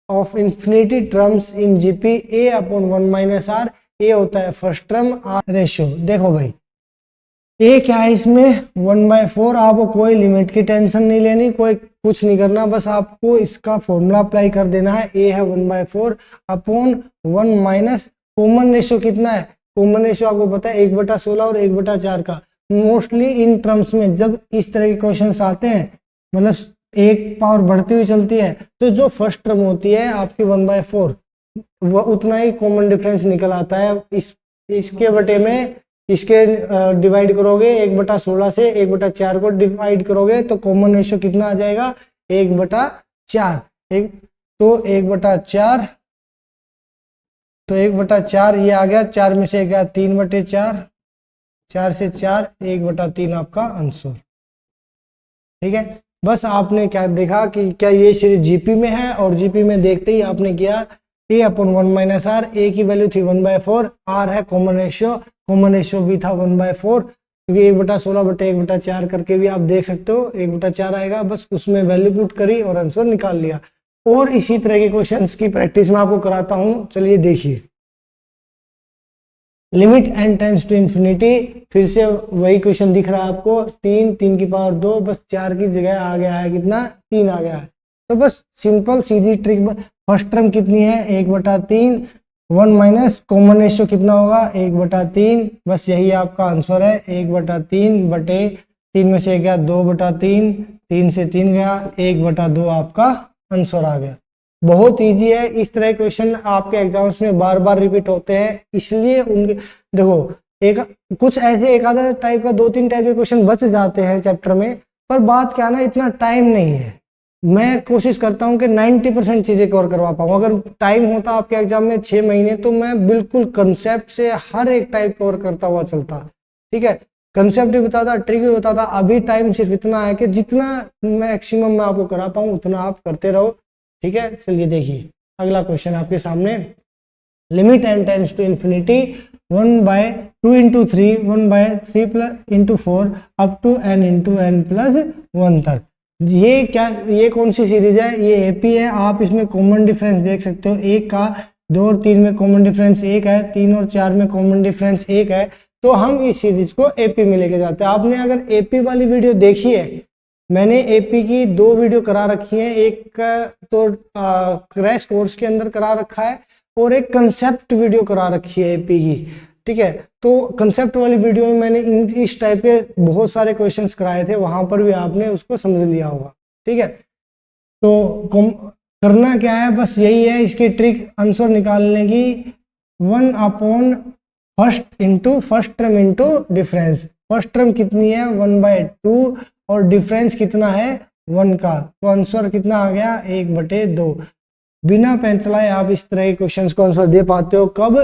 of infinity terms in GP a/1 - r, a होता है फर्स्ट टर्म, आर रेशियो। देखो भाई ए क्या है इसमें 1/4, आपको कोई लिमिट की टेंशन नहीं लेनी, कोई कुछ नहीं करना, बस आपको इसका फॉर्मूला अप्लाई कर देना है। ए है 1/4 अपॉन 1 माइनस कॉमन रेशियो कितना है, कॉमन रेशियो आपको पता है 1/16 और 1/4 का। मोस्टली इन टर्म्स में जब इस तरह के क्वेश्चंस आते हैं, मतलब एक पावर बढ़ती हुई चलती है, तो जो फर्स्ट टर्म होती है आपकी 1/4 वो उतना ही कॉमन डिफरेंस निकल आता है। इसके बटे में इसके डिवाइड करोगे 1/16 से 1/4 को डिवाइड करोगे तो कॉमन रेशियो कितना आ जाएगा 1/4। तो 1/4, तो 1/4 ये आ गया, 4 में से गया 3/4, 4 से 4 1/3 आपका आंसर। ठीक है, बस आपने क्या देखा कि क्या ये सीरीज जीपी में है, और जीपी में देखते ही आपने किया a/1 - r, a की वैल्यू थी 1/4, r है कॉमन रेशियो भी था 1/4, क्योंकि 1/16/1/4 करके भी आप देख सकते हो 1/4 आएगा, बस उसमें वैल्यू पुट करी और आंसर निकाल लिया। और इसी तरह के क्वेश्चंस की प्रैक्टिस मैं आपको कराता हूं, चलिए देखिए। Limit n tends to infinity, फिर से वही क्वेश्चन दिख रहा है आपको, 3 की पावर 2, बस 4 की जगह आ गया है कितना, 3 आ गया है। तो बस सिंपल सीधी ट्रिक, फर्स्ट टर्म कितनी है 1/3, 1 माइनस कॉमन रेशियो कितना होगा 1/3, बस यही आपका आंसर है 1/3 बटे 3 में से गया 2/3, 3 से 3 गया 1/2 आपका आंसर आ गया। बहुत इजी है, इस तरह के क्वेश्चन आपके एग्जाम्स में बार बार रिपीट होते हैं, इसलिए उनके देखो एक कुछ ऐसे एक आधा टाइप का 2-3 टाइप के क्वेश्चन बच जाते हैं चैप्टर में, पर बात क्या ना, इतना टाइम नहीं है। मैं कोशिश करता हूं कि 90% चीजें कवर करवा पाऊं। अगर टाइम होता आपके एग्जाम में 6 महीने तो मैं बिल्कुल कंसेप्ट से हर एक टाइप कवर करता हुआ चलता। ठीक है, कंसेप्ट भी बताता, ट्रिक भी बताता। अभी टाइम सिर्फ इतना है कि जितना मैक्सिमम मैं आपको करा पाऊं उतना आप करते रहो। ठीक है, चलिए देखिए अगला क्वेश्चन आपके सामने। Limit n tends to infinity 1/2 into 3 1/3 plus into 4 up to n into n plus 1 तक। ये क्या, ये कौन सी सीरीज है? ये एपी है। आप इसमें कॉमन डिफरेंस देख सकते हो, एक का 2 और 3 में कॉमन डिफरेंस 1 है, 3 और 4 में कॉमन डिफरेंस 1 है, तो हम इस सीरीज को एपी में लेके जाते हैं। आपने अगर एपी वाली वीडियो देखी है, मैंने एपी की 2 वीडियो करा रखी है, एक तो क्रैश कोर्स के अंदर करा रखा है और एक कंसेप्ट वीडियो करा रखी है एपी की, ठीक है। तो कंसेप्ट वाली वीडियो में मैंने इस टाइप के बहुत सारे क्वेश्चंस कराए थे, वहां पर भी आपने उसको समझ लिया होगा, ठीक है। तो करना क्या है, बस यही है इसकी ट्रिक, आंसर निकालने की। 1/फर्स्ट into first term into difference. First term कितनी है? 1/2 और डिफरेंस कितना है? 1 का, तो आंसर कितना आ गया? 1/2। बिना पेन चलाए आप इस तरह के क्वेश्चंस को आंसर दे पाते हो। कब?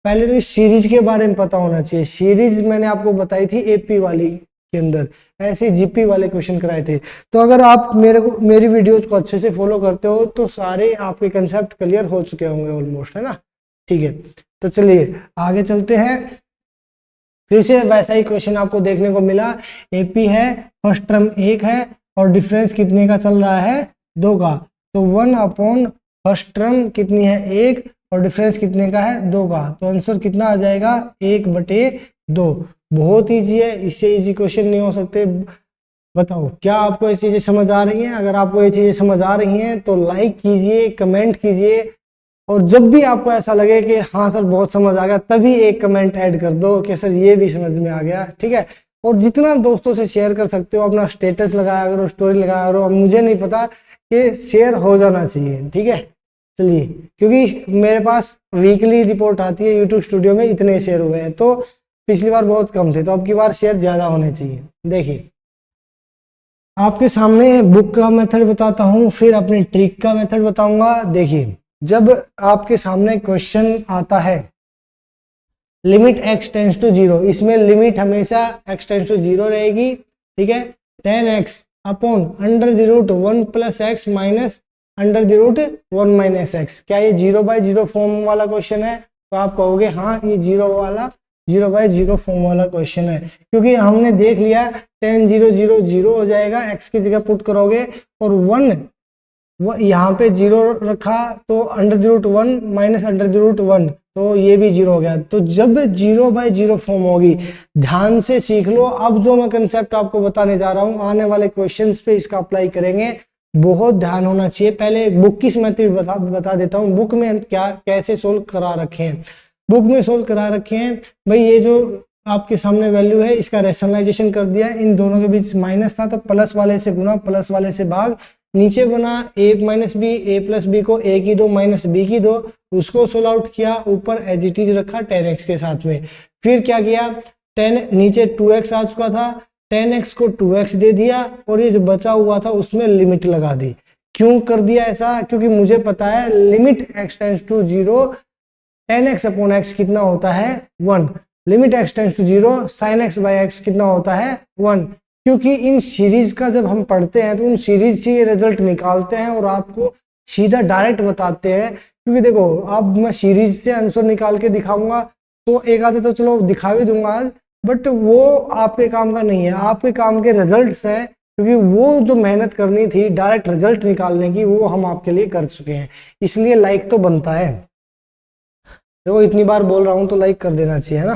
पहले तो इस सीरीज के बारे में पता होना चाहिए। सीरीज मैंने आपको बताई थी एपी वाली के अंदर, ऐसे जीपी वाले क्वेश्चन कराए थे। तो अगर आप मेरी वीडियोज को अच्छे से फॉलो करते हो तो सारे आपके कंसेप्ट क्लियर हो चुके होंगे ऑलमोस्ट, है ना, ठीक है। तो चलिए आगे चलते हैं। फिर से वैसा ही क्वेश्चन आपको देखने को मिला। एपी है, फर्स्ट टर्म 1 है और डिफरेंस कितने का चल रहा है? 2 का। तो 1/फर्स्ट टर्म कितनी है? 1 और डिफरेंस कितने का है? 2 का। तो आंसर कितना आ जाएगा? 1/2। बहुत ईजी है, इससे ईजी क्वेश्चन नहीं हो सकते। बताओ क्या आपको ये चीजें समझ आ रही हैं? अगर आपको ये चीजें समझ आ रही हैं तो लाइक कीजिए, कमेंट कीजिए, और जब भी आपको ऐसा लगे कि हाँ सर बहुत समझ आ गया, तभी एक कमेंट ऐड कर दो कि सर ये भी समझ में आ गया, ठीक है। और जितना दोस्तों से शेयर कर सकते हो, अपना स्टेटस लगाया करो, स्टोरी लगाया करो। मुझे नहीं पता कि शेयर हो जाना चाहिए, ठीक है। चलिए, क्योंकि मेरे पास वीकली रिपोर्ट आती है यूट्यूब स्टूडियो में, इतने शेयर हुए हैं, तो पिछली बार बहुत कम थे, तो अब की बार शेयर ज्यादा होने चाहिए। देखिए आपके सामने बुक का मेथड बताता हूँ, फिर अपनी ट्रिक का मेथड बताऊंगा। देखिए, जब आपके सामने क्वेश्चन आता है लिमिट x टेंड्स टू 0, इसमें लिमिट हमेशा x टेंड्स टू 0 रहेगी, ठीक है। 10x upon under the root 1 plus x minus under the root 1 minus x। क्या ये 0/0 फॉर्म वाला क्वेश्चन है? तो आप कहोगे हाँ ये 0/0 फॉर्म वाला क्वेश्चन है, क्योंकि हमने देख लिया 10 0 0 0 हो जाएगा, x की जगह पुट करोगे और 1 यहाँ पे 0 रखा तो under the root 1 minus under the root 1, तो ये भी 0 हो गया। तो जब 0/0 फॉर्म होगी, ध्यान से सीख लो। अब जो मैं कंसेप्ट आपको बताने जा रहा हूँ, आने वाले क्वेश्चंस पे इसका अप्लाई करेंगे, बहुत ध्यान होना चाहिए। पहले बुक की मेथड बता देता हूँ। बुक में क्या कैसे सोल्व करा रखे हैं? बुक में सोल्व करा रखे हैं भाई, ये जो आपके सामने वैल्यू है इसका रैशनलाइजेशन कर दिया, इन दोनों के बीच माइनस था तो प्लस वाले से गुना, प्लस वाले से भाग, नीचे बना a minus B, a plus B को a की 2 माइनस b की 2, उसको सोल्व आउट किया, ऊपर एज इट इज रखा 10x के साथ में। फिर क्या किया, 10 नीचे 2x आ चुका था, 10x को 2x दे दिया और ये जो बचा हुआ था उसमें लिमिट लगा दी। क्यों कर दिया ऐसा? क्योंकि मुझे पता है limit x tends to 0 10x upon x कितना होता है? 1। Limit x tends to 0 sin x by x कितना होता है? 1। क्योंकि इन सीरीज का जब हम पढ़ते हैं तो उन सीरीज के रिजल्ट निकालते हैं और आपको सीधा डायरेक्ट बताते हैं। क्योंकि देखो, अब मैं सीरीज से आंसर निकाल के दिखाऊंगा तो एक आधे तो चलो दिखा भी दूंगा आज, बट वो आपके काम का नहीं है, आपके काम के रिजल्ट्स हैं। क्योंकि वो जो मेहनत करनी थी डायरेक्ट रिजल्ट निकालने की, वो हम आपके लिए कर चुके हैं, इसलिए लाइक तो बनता है। देखो इतनी बार बोल रहा हूं तो लाइक कर देना चाहिए, है ना।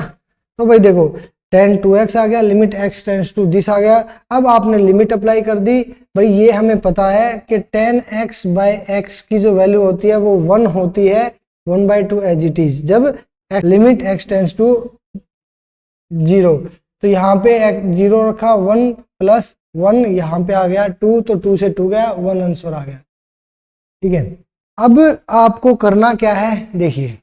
तो भाई देखो 10 2x आ गया, limit x tends to this आ गया। अब आपने लिमिट अप्लाई कर दी भाई, ये हमें पता है कि 10x बाई x की जो वैल्यू होती है वो 1 होती है, 1/2 एज इट इज। जब लिमिट x टेंड्स टू 0, तो यहाँ पे 0 रखा, 1 प्लस 1 यहाँ पे आ गया 2, तो 2 से 2 गया, 1 आंसर आ गया, ठीक है। अब आपको करना क्या है, देखिए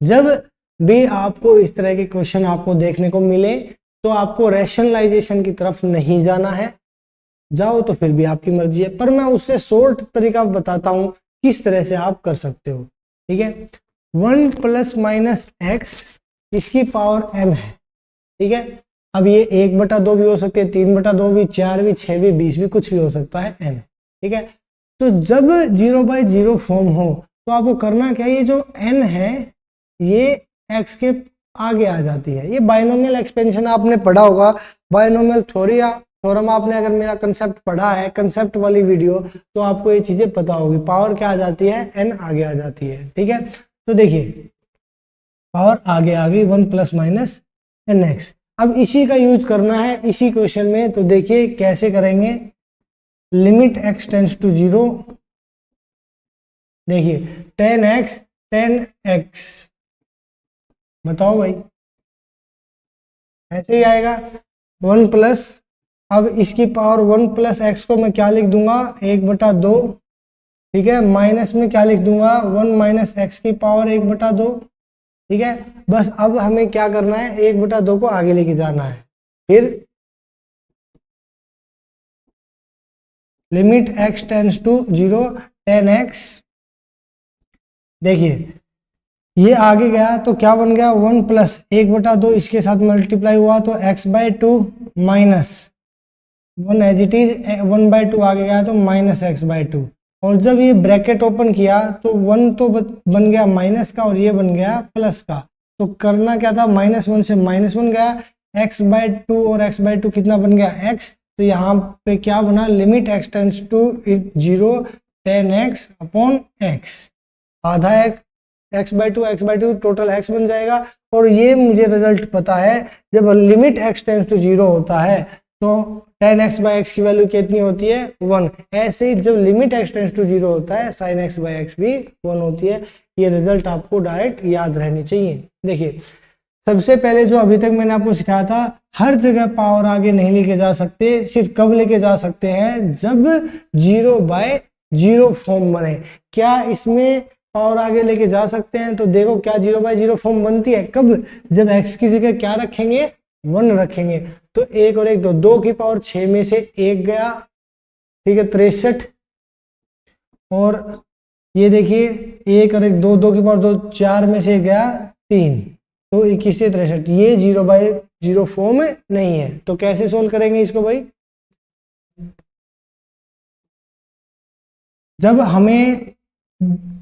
जब भी आपको इस तरह के क्वेश्चन आपको देखने को मिले तो आपको रैशनलाइजेशन की तरफ नहीं जाना है, जाओ तो फिर भी आपकी मर्जी है, पर मैं उससे शॉर्ट तरीका बताता हूं किस तरह से आप कर सकते हो, ठीक है। 1 प्लस माइनस एक्स इसकी पावर m है, ठीक है। अब ये 1/2 भी हो सकते हैं, 3/2 भी, 4 भी, 6 भी, 20 भी, कुछ भी हो सकता है n, ठीक है। तो जब 0/0 फॉर्म हो तो आपको करना क्या है, ये जो n है ये x के आगे आ जाती है। ये बाइनोमियल एक्सपेंशन आपने पढ़ा होगा, बाइनोमियल थ्योरम आपने अगर मेरा कंसेप्ट पढ़ा है, कंसेप्ट वाली वीडियो, तो आपको ये चीजें पता होगी। पावर क्या आ जाती है, n आगे आ जाती है, ठीक है। तो देखिए पावर आगे आ गई 1 प्लस माइनस nx। अब इसी का यूज करना है इसी क्वेश्चन में, तो देखिए कैसे करेंगे। लिमिट x टेंड्स टू 0, देखिए 10x बताओ भाई, ऐसे ही आएगा 1 प्लस, अब इसकी पावर 1 प्लस एक्स को मैं क्या लिख दूंगा, 1/2, ठीक है। माइनस में क्या लिख दूंगा, 1 माइनस एक्स की पावर 1/2, ठीक है। बस अब हमें क्या करना है, 1/2 को आगे लेके जाना है। फिर limit x tends to 0, 10x, देखिए ये आगे गया तो क्या बन गया, 1 प्लस 1/2, इसके साथ मल्टीप्लाई हुआ तो x/2 minus 1 as it is, 1/2 आगे गया तो माइनस x/2। और जब ये ब्रैकेट ओपन किया तो 1 तो बन गया माइनस का और ये बन गया प्लस का। तो करना क्या था, -1 से -1 गया, x/2 और x/2 कितना बन गया, x। तो यहाँ पे क्या बना, limit x tends to 0, 10x upon x, आधा x/2 टोटल x बन जाएगा। और ये मुझे रिजल्ट पता है, जब लिमिट x टेंड्स टू 0 होता है तो 10x/x की वैल्यू कितनी होती है, 1। ऐसे ही जब लिमिट x टेंड्स टू 0 होता है sin x/x भी 1 होती है। ये रिजल्ट आपको डायरेक्ट याद रहनी चाहिए। देखिए सबसे पहले जो अभी तक मैंने आपको सिखाया था, हर जगह पावर आगे नहीं लेके जा सकते, सिर्फ कब लेके जा सकते हैं, जब 0/0 फॉर्म बने। क्या इसमें पावर आगे लेके जा सकते हैं, तो देखो क्या 0/0 फॉर्म बनती है, कब, जब x की जगह क्या रखेंगे, 1 रखेंगे। तो 1 और 1 2 की पावर 6 में से 1 गया, ठीक है, 63। और ये देखिए 1 और 1 2 की पावर 2, 4 में से गया 3, तो 21 से 63। ये 0/0 फॉर्म नहीं है। तो कैसे सोल्व करेंगे इसको भाई, जब हमें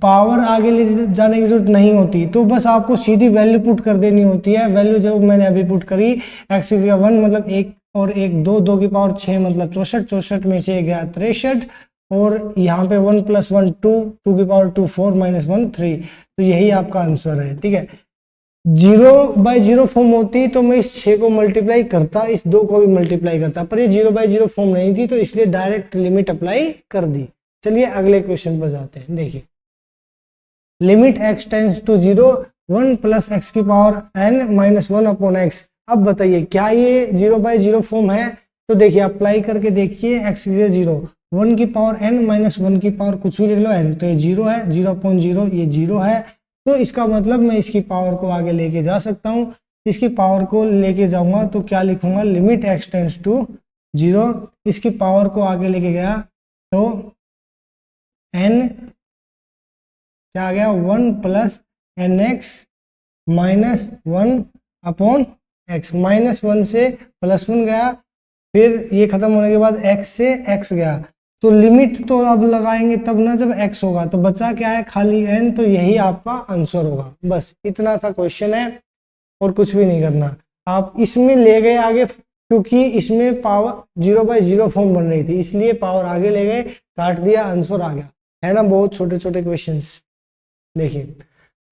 पावर आगे ले जाने की जरूरत नहीं होती तो बस आपको सीधी वैल्यू पुट कर देनी होती है। वैल्यू जो मैंने अभी पुट करी, x की जगह 1 मतलब 1 और 1 2 की पावर 6 मतलब 64 में से गया 63। और यहाँ पे 1 + 1 2 की पावर 2 4 - 1 3। तो यही आपका आंसर है, ठीक है। 0/0 फॉर्म होती तो मैं इस 6 को मल्टीप्लाई करता, इस 2 को भी मल्टीप्लाई करता, पर ये 0/0 फॉर्म नहीं थी तो इसलिए डायरेक्ट लिमिट अप्लाई कर दी। चलिए अगले क्वेश्चन पर जाते हैं। देखिए limit x tends to 0, 1 plus x की पावर n - 1 अपॉन x। अब बताइए क्या ये 0/0 फॉर्म है, तो देखिए अप्लाई करके देखिए, x की जगह 0, 1 की पावर n - 1 की पावर कुछ भी लिख लो n, तो ये 0 है, 0/0 ये 0 है। तो इसका मतलब मैं इसकी पावर को आगे लेके जा सकता हूँ। इसकी पावर को लेके जाऊंगा तो क्या लिखूंगा, लिमिट x टेंड्स टू 0, इसकी पावर को आगे लेके गया तो n क्या आ गया, 1 प्लस nx -1 अपॉन x। -1 से +1 गया, फिर ये खत्म होने के बाद x से x गया, तो लिमिट तो अब लगाएंगे तब ना जब x होगा। तो बचा क्या है, खाली n। तो यही आपका आंसर होगा। बस इतना सा क्वेश्चन है और कुछ भी नहीं करना। आप इसमें ले गए आगे, क्योंकि इसमें पावर 0/0 फॉर्म बन रही थी, इसलिए पावर आगे ले गए, काट दिया, आंसर आ गया, है ना। बहुत छोटे छोटे क्वेश्चंस। देखिए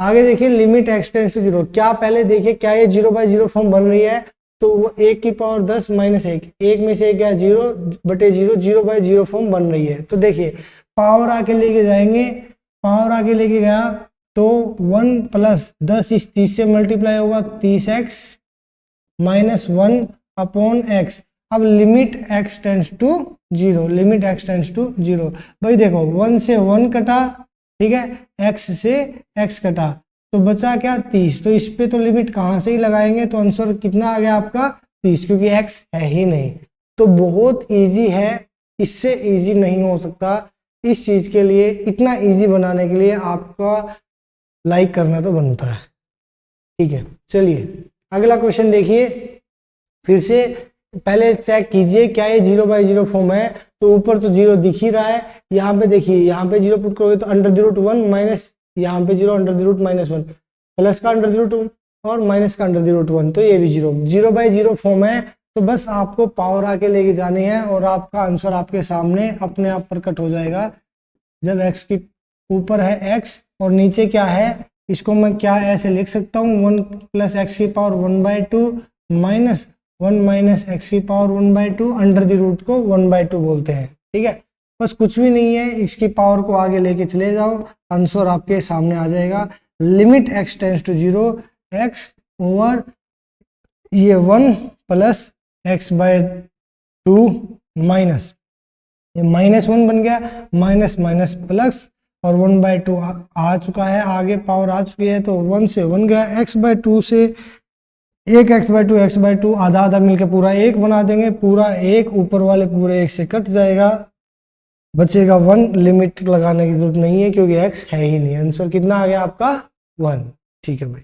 आगे देखिए, लिमिट x टेंड्स टू 0, क्या पहले देखिए क्या ये 0/0 फॉर्म बन रही है, तो वो 1 की पावर 10 - 1, 1 में से 1 गया 0/0, 0/0 फॉर्म बन रही है। तो देखिए पावर आगे लेके जाएंगे, पावर आगे लेके गया तो 1 प्लस 10 इस 30 से मल्टीप्लाई होगा, 30x -1 अपॉन x। अब limit x tends to 0, limit x tends to 0, भाई देखो 1 से 1 कटा, ठीक है, x से x कटा, तो बचा क्या, 30। तो इस पे तो लिमिट कहाँ से ही लगाएंगे, तो आंसर कितना आ गया आपका, 30, क्योंकि x है ही नहीं। तो बहुत इजी है, इससे इजी नहीं हो सकता। इस चीज के लिए, इतना इजी बनाने के लिए आपका लाइक करना तो बनता है, ठीक है। चलिए अगला क्वेश्चन देखिए, फिर से पहले चेक कीजिए क्या ये 0/0 फॉर्म है। तो ऊपर तो 0 दिख ही रहा है, यहाँ पे देखिए, यहाँ पे 0 पुट करोगे तो √1 - यहाँ पे 0 अंडर द रूट -1, प्लस का अंडर द रूट और माइनस का अंडर द रूट 1, तो ये भी 0, 0/0 फॉर्म है। तो बस आपको पावर आके लेके जानी है और आपका आंसर आपके सामने अपने आप प्रकट हो जाएगा। जब x की ऊपर है x और नीचे क्या है, इसको मैं क्या ऐसे लिख सकता हूँ, 1 + x की पावर 1/2 माइनस 1 - x की पावर 1/2, अंडर द रूट को 1/2 बोलते हैं। ठीक है, बस कुछ भी नहीं है, इसकी पावर को आगे लेके चले जाओ, आंसर आपके सामने आ जाएगा। Limit x tends to 0, x over ये 1 + x/2 माइनस ये -1 बन गया, माइनस माइनस प्लस और 1/2 आ चुका है, आगे पावर आ चुकी है, तो 1 से 1 गया, x/2 से एक x/2 आधा आधा मिलकर पूरा 1 बना देंगे, पूरा 1 ऊपर वाले पूरे 1 से कट जाएगा, बचेगा 1। लिमिट लगाने की जरूरत नहीं है क्योंकि x है ही नहीं। आंसर कितना आ गया आपका 1। ठीक है भाई,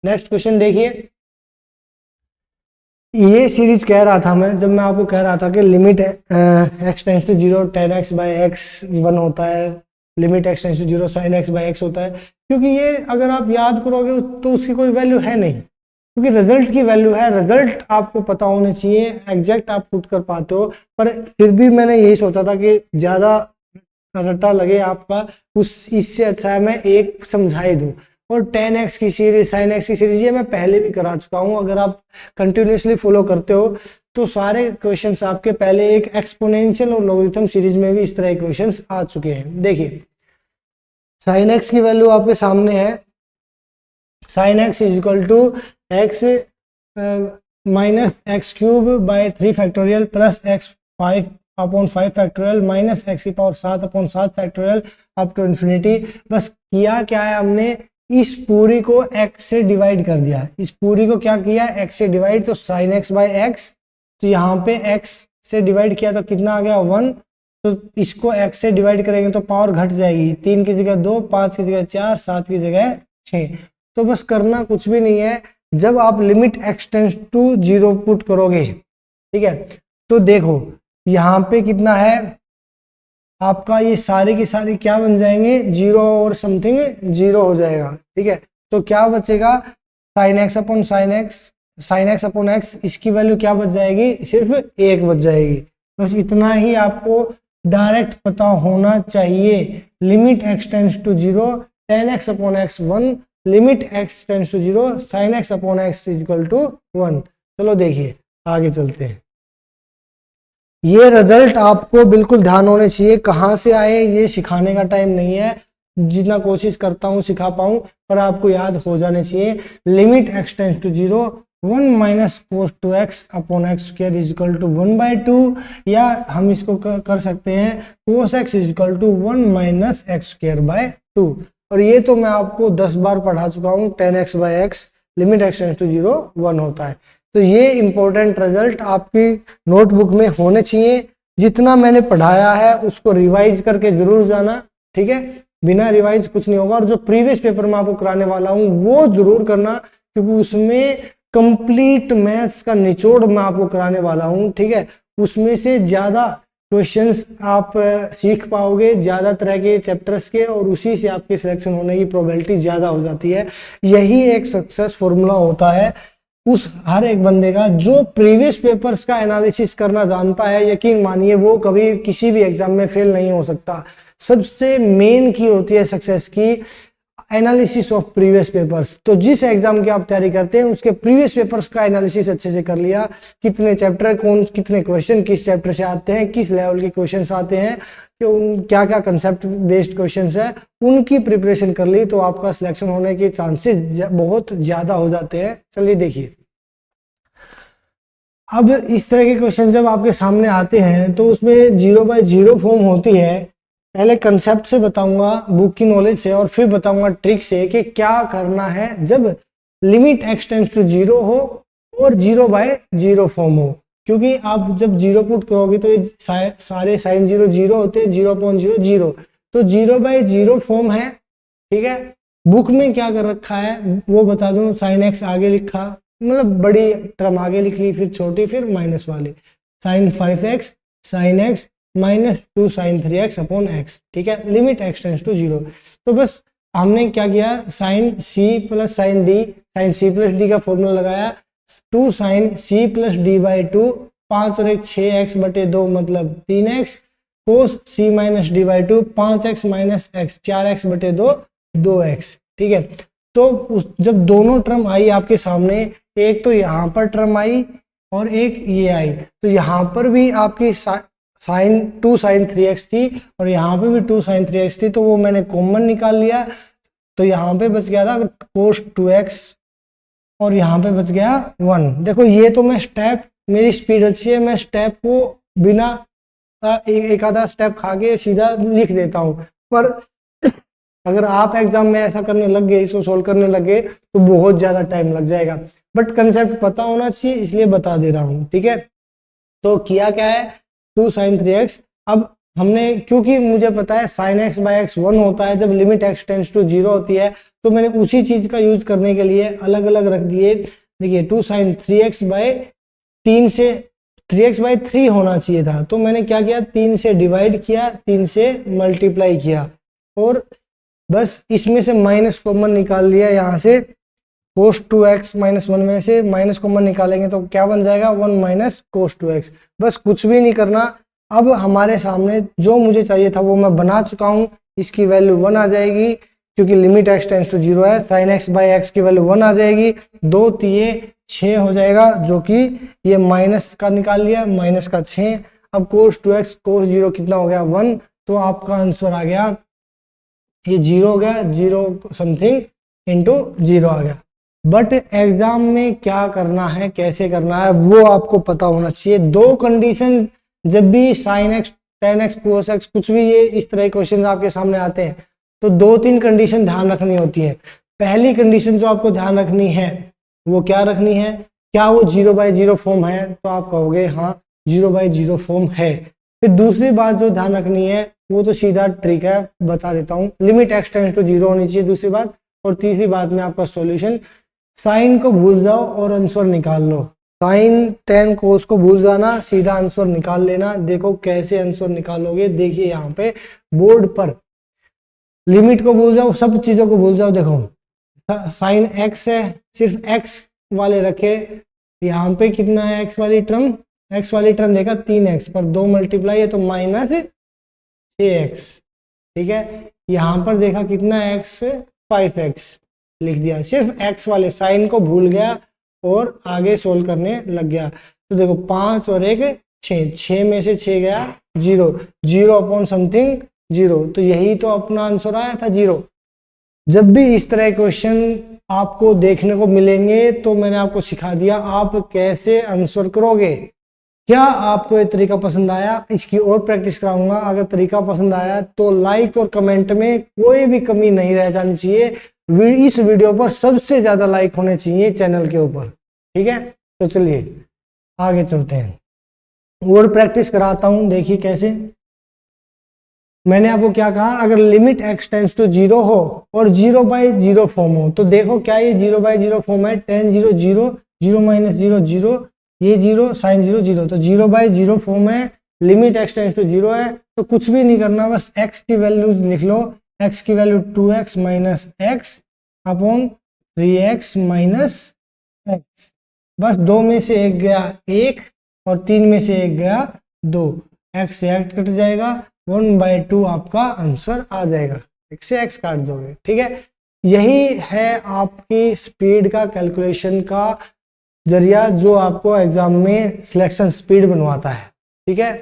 नेक्स्ट क्वेश्चन देखिए। ये सीरीज कह रहा था मैं, जब मैं आपको कह रहा था कि limit x tends to 0 tan x/x 1 होता है, limit x tends to 0 sin x/x होता है, क्योंकि ये अगर आप याद करोगे तो उसकी कोई वैल्यू है नहीं, क्योंकि रिजल्ट की वैल्यू है। रिजल्ट आपको पता होने चाहिए, एग्जैक्ट आप पुट कर पाते हो, पर फिर भी मैंने यही सोचा था कि ज्यादा रट्टा लगे आपका, इससे अच्छा है मैं एक समझा ही दूं। और tan x की सीरीज, sin x की सीरीज, ये मैं पहले भी करा चुका हूं। अगर आप कंटिन्यूसली फॉलो करते हो तो सारे क्वेश्चंस आपके पहले एक एक्सपोनेंशियल और लॉगरिथम सीरीज में भी इस तरह के क्वेश्चंस आ चुके हैं। देखिए, sin x की वैल्यू आपके सामने है, sin x = x minus x³/3 factorial plus x5/5 factorial minus x की power 7/7 factorial up to infinity. बस किया क्या है, हमने इस पूरी को x से डिवाइड कर दिया, इस पूरी को क्या किया, x से डिवाइड, तो sin x/x, तो यहाँ पे x से डिवाइड किया तो कितना आ गया 1, तो इसको x से डिवाइड करेंगे तो पावर घट जाएगी, 3 की जगह 2, 5 की जगह 4, 7 की जगह 6। तो बस करना कुछ भी नहीं है, जब आप limit x tends to 0 put करोगे, ठीक है, तो देखो यहाँ पे कितना है आपका, ये सारी की सारी क्या बन जाएंगे, 0 और समथिंग 0 हो जाएगा। ठीक है, तो क्या बचेगा, sin x अपॉन x, इसकी वैल्यू क्या बच जाएगी, सिर्फ 1 बच जाएगी। बस इतना ही आपको डायरेक्ट पता होना चाहिए। Limit x tends to 0 tan x upon x 1, limit x tends to 0 sin x upon x = 1। चलो देखिए आगे चलते हैं। ये रिजल्ट आपको बिल्कुल ध्यान होने चाहिए, कहाँ से आए ये सिखाने का टाइम नहीं है, जितना कोशिश करता हूँ सिखा पाऊँ, पर आपको याद हो जाने चाहिए। Limit x tends to 0 1 - cos 2x upon x² = 1/2, या हम इसको कर सकते हैं cos x = 1 - x²/2। और ये तो मैं आपको 10 बार पढ़ा चुका हूँ, tan x/x limit x tends to 0 1 होता है। तो ये इंपॉर्टेंट रिजल्ट आपकी नोटबुक में होने चाहिए। जितना मैंने पढ़ाया है उसको रिवाइज करके जरूर जाना, ठीक है, बिना रिवाइज कुछ नहीं होगा। और जो प्रीवियस पेपर में आपको कराने वाला हूँ वो जरूर करना, क्योंकि उसमें कंप्लीट मैथ्स का निचोड़ मैं आपको कराने वाला हूँ। ठीक है, उसमें से ज्यादा क्वेश्चंस आप सीख पाओगे, ज्यादा तरह के चैप्टर्स के, और उसी से आपके सिलेक्शन होने की प्रोबेबिलिटी ज्यादा हो जाती है। यही एक सक्सेस फॉर्मूला होता है उस हर एक बंदे का जो प्रीवियस पेपर्स का एनालिसिस करना जानता है। यकीन मानिए वो कभी किसी भी एग्जाम में फेल नहीं हो सकता। सबसे मेन की होती है सक्सेस की एनालिसिस ऑफ प्रीवियस पेपर्स। तो जिस एग्जाम की आप तैयारी करते हैं उसके प्रीवियस पेपर्स का एनालिसिस अच्छे से कर लिया, कितने चैप्टर, कौन कितने क्वेश्चन किस चैप्टर से आते हैं, किस लेवल के क्वेश्चंस आते हैं, कि उन क्या क्या कंसेप्ट बेस्ड क्वेश्चंस है, उनकी प्रिपरेशन कर ली, तो आपका सिलेक्शन होने के चांसेस बहुत ज्यादा हो जाते हैं। चलिए देखिए, अब इस तरह के क्वेश्चन जब आपके सामने आते हैं तो उसमें 0/0 फॉर्म होती है। पहले कंसेप्ट से बताऊंगा, बुक की नॉलेज से, और फिर बताऊंगा ट्रिक से कि क्या करना है जब लिमिट x टेंड्स टू 0 हो और 0/0 फॉर्म हो। क्योंकि आप जब 0 पुट करोगे तो ये सारे साइन 0 0 होते हैं, 0/0 0, तो 0/0 फॉर्म है। ठीक है, बुक में क्या कर रखा है वो बता दूं, sin x आगे लिखा, मतलब बड़ी टर्म आगे लिख ली, फिर छोटी, फिर माइनस वाली, sin 5x sin x -2 sin 3x upon x। ठीक है, लिमिट x टेंड्स टू 0। तो बस हमने क्या किया, sine C plus sine D, sine C plus D का फॉर्मूला लगाया, 2 sine C plus D by 2, 5 और 1 6x बटे 2 मतलब 3x, cos C minus D by 2, 5x minus x, 4x बटे 2 2x। ठीक है, तो जब दोनों टर्म आई आपके सामने, एक तो यहाँ पर टर्म आई और एक ये आई, तो यहाँ पर भी आपकी साइन 2 साइन 3x थी और यहाँ पे भी 2 साइन 3x थी, तो वो मैंने कॉमन निकाल लिया, तो यहाँ पे बच गया था कोस 2x और यहाँ पे बच गया 1। देखो ये तो मैं स्टेप, मेरी स्पीड अच्छी है, मैं स्टेप को बिना एक आधा स्टेप खा के सीधा लिख देता हूँ, पर अगर आप एग्जाम में ऐसा करने लग गए, इसको सोल्व करने लगे तो बहुत ज्यादा टाइम लग जाएगा, बट कंसेप्ट पता होना चाहिए इसलिए बता दे रहा हूँ। ठीक है, तो किया क्या है, 2 साइन 3x, अब हमने, क्योंकि मुझे पता है साइन एक्स बाई एक्स 1 होता है जब लिमिट एक्स टेंड्स टू 0 होती है, तो मैंने उसी चीज का यूज करने के लिए अलग अलग रख दिए। देखिए 2 साइन 3x बाई 3 से 3x बाई 3 होना चाहिए था, तो मैंने क्या किया, 3 से डिवाइड किया, 3 से मल्टीप्लाई किया और बस इसमें से माइनस कॉमन निकाल लिया। यहाँ से कोस 2x माइनस 1 में से माइनस कॉमन निकालेंगे तो क्या बन जाएगा, 1 माइनस कोस 2x। बस कुछ भी नहीं करना, अब हमारे सामने जो मुझे चाहिए था वो मैं बना चुका हूँ, इसकी वैल्यू 1 आ जाएगी क्योंकि लिमिट x टेंड्स टू 0 है, साइन एक्स बाई एक्स की वैल्यू 1 आ जाएगी, 2 तिये 6 हो जाएगा, जो कि ये माइनस का निकाल लिया, माइनस का 6। अब कोस 2x कोस 0 कितना हो गया, 1, तो आपका आंसर आ गया, ये 0 हो गया, 0 समथिंग इंटू 0 आ गया। बट एग्जाम में क्या करना है, कैसे करना है, वो आपको पता होना चाहिए। 2 कंडीशन, जब भी sine x, ten x, cos x, कुछ भी ये इस तरह के क्वेश्चन आपके सामने आते हैं, तो 2-3 कंडीशन ध्यान रखनी होती है। पहली कंडीशन जो आपको ध्यान रखनी है वो क्या रखनी है, क्या वो 0/0 फॉर्म है, तो आप कहोगे हाँ 0/0 फॉर्म है। फिर दूसरी बात जो ध्यान रखनी है वो तो सीधा ट्रिक है, बता देता हूँ, लिमिट एक्स टेंड्स टू 0 होनी चाहिए दूसरी बात, और तीसरी बात में आपका सॉल्यूशन, साइन को भूल जाओ और आंसर निकाल लो। साइन टेन कोस को भूल जाना, सीधा आंसर निकाल लेना। देखो कैसे आंसर निकालोगे, देखिए यहाँ पे बोर्ड पर, लिमिट को भूल जाओ, सब चीजों को भूल जाओ। देखो साइन एक्स है, सिर्फ एक्स वाले रखे, यहाँ पे कितना है एक्स वाली टर्म देखा 3x पर 2 मल्टीप्लाई है तो माइनस 6x। ठीक है, यहाँ पर देखा कितना x, 5x लिख दिया, सिर्फ x वाले साइन को भूल गया और आगे सोल्व करने लग गया। तो देखो 5 और 1 6 में से 6 गया 0 अपॉन समथिंग 0, तो यही तो अपना आंसर आया था 0। जब भी इस तरह क्वेश्चन आपको देखने को मिलेंगे तो मैंने आपको सिखा दिया आप कैसे आंसर करोगे। क्या आपको ये तरीका पसंद आया, इसकी और प्रैक्टिस कराऊंगा। अगर तरीका पसंद आया तो लाइक और कमेंट में कोई भी कमी नहीं रह जानी चाहिए। इस वीडियो पर सबसे ज्यादा लाइक होने चाहिए चैनल के ऊपर। ठीक है, तो चलिए आगे चलते हैं और प्रैक्टिस कराता हूं। देखिए कैसे, मैंने आपको क्या कहा, अगर लिमिट x टेंड्स टू 0 हो और 0/0 फॉर्म हो, तो देखो क्या ये 0/0 फॉर्म है, tan 0 0 0 माइनस 0 0, ये 0 साइन 0 0, तो 0/0 फॉर्म है, लिमिट x टेंड्स टू 0 है, तो कुछ भी नहीं करना, बस x की वैल्यू लिख लो। x की value 2x minus x upon 3x minus x. बस 2 में से 1 गया 1 और 3 में से 1 गया 2, x से x कट जाएगा, 1/2 आपका आंसर आ जाएगा, x से x काट दोगे। ठीक है, यही है आपकी स्पीड का कैलकुलेशन का जरिया जो आपको एग्जाम में सिलेक्शन स्पीड बनवाता है। ठीक है,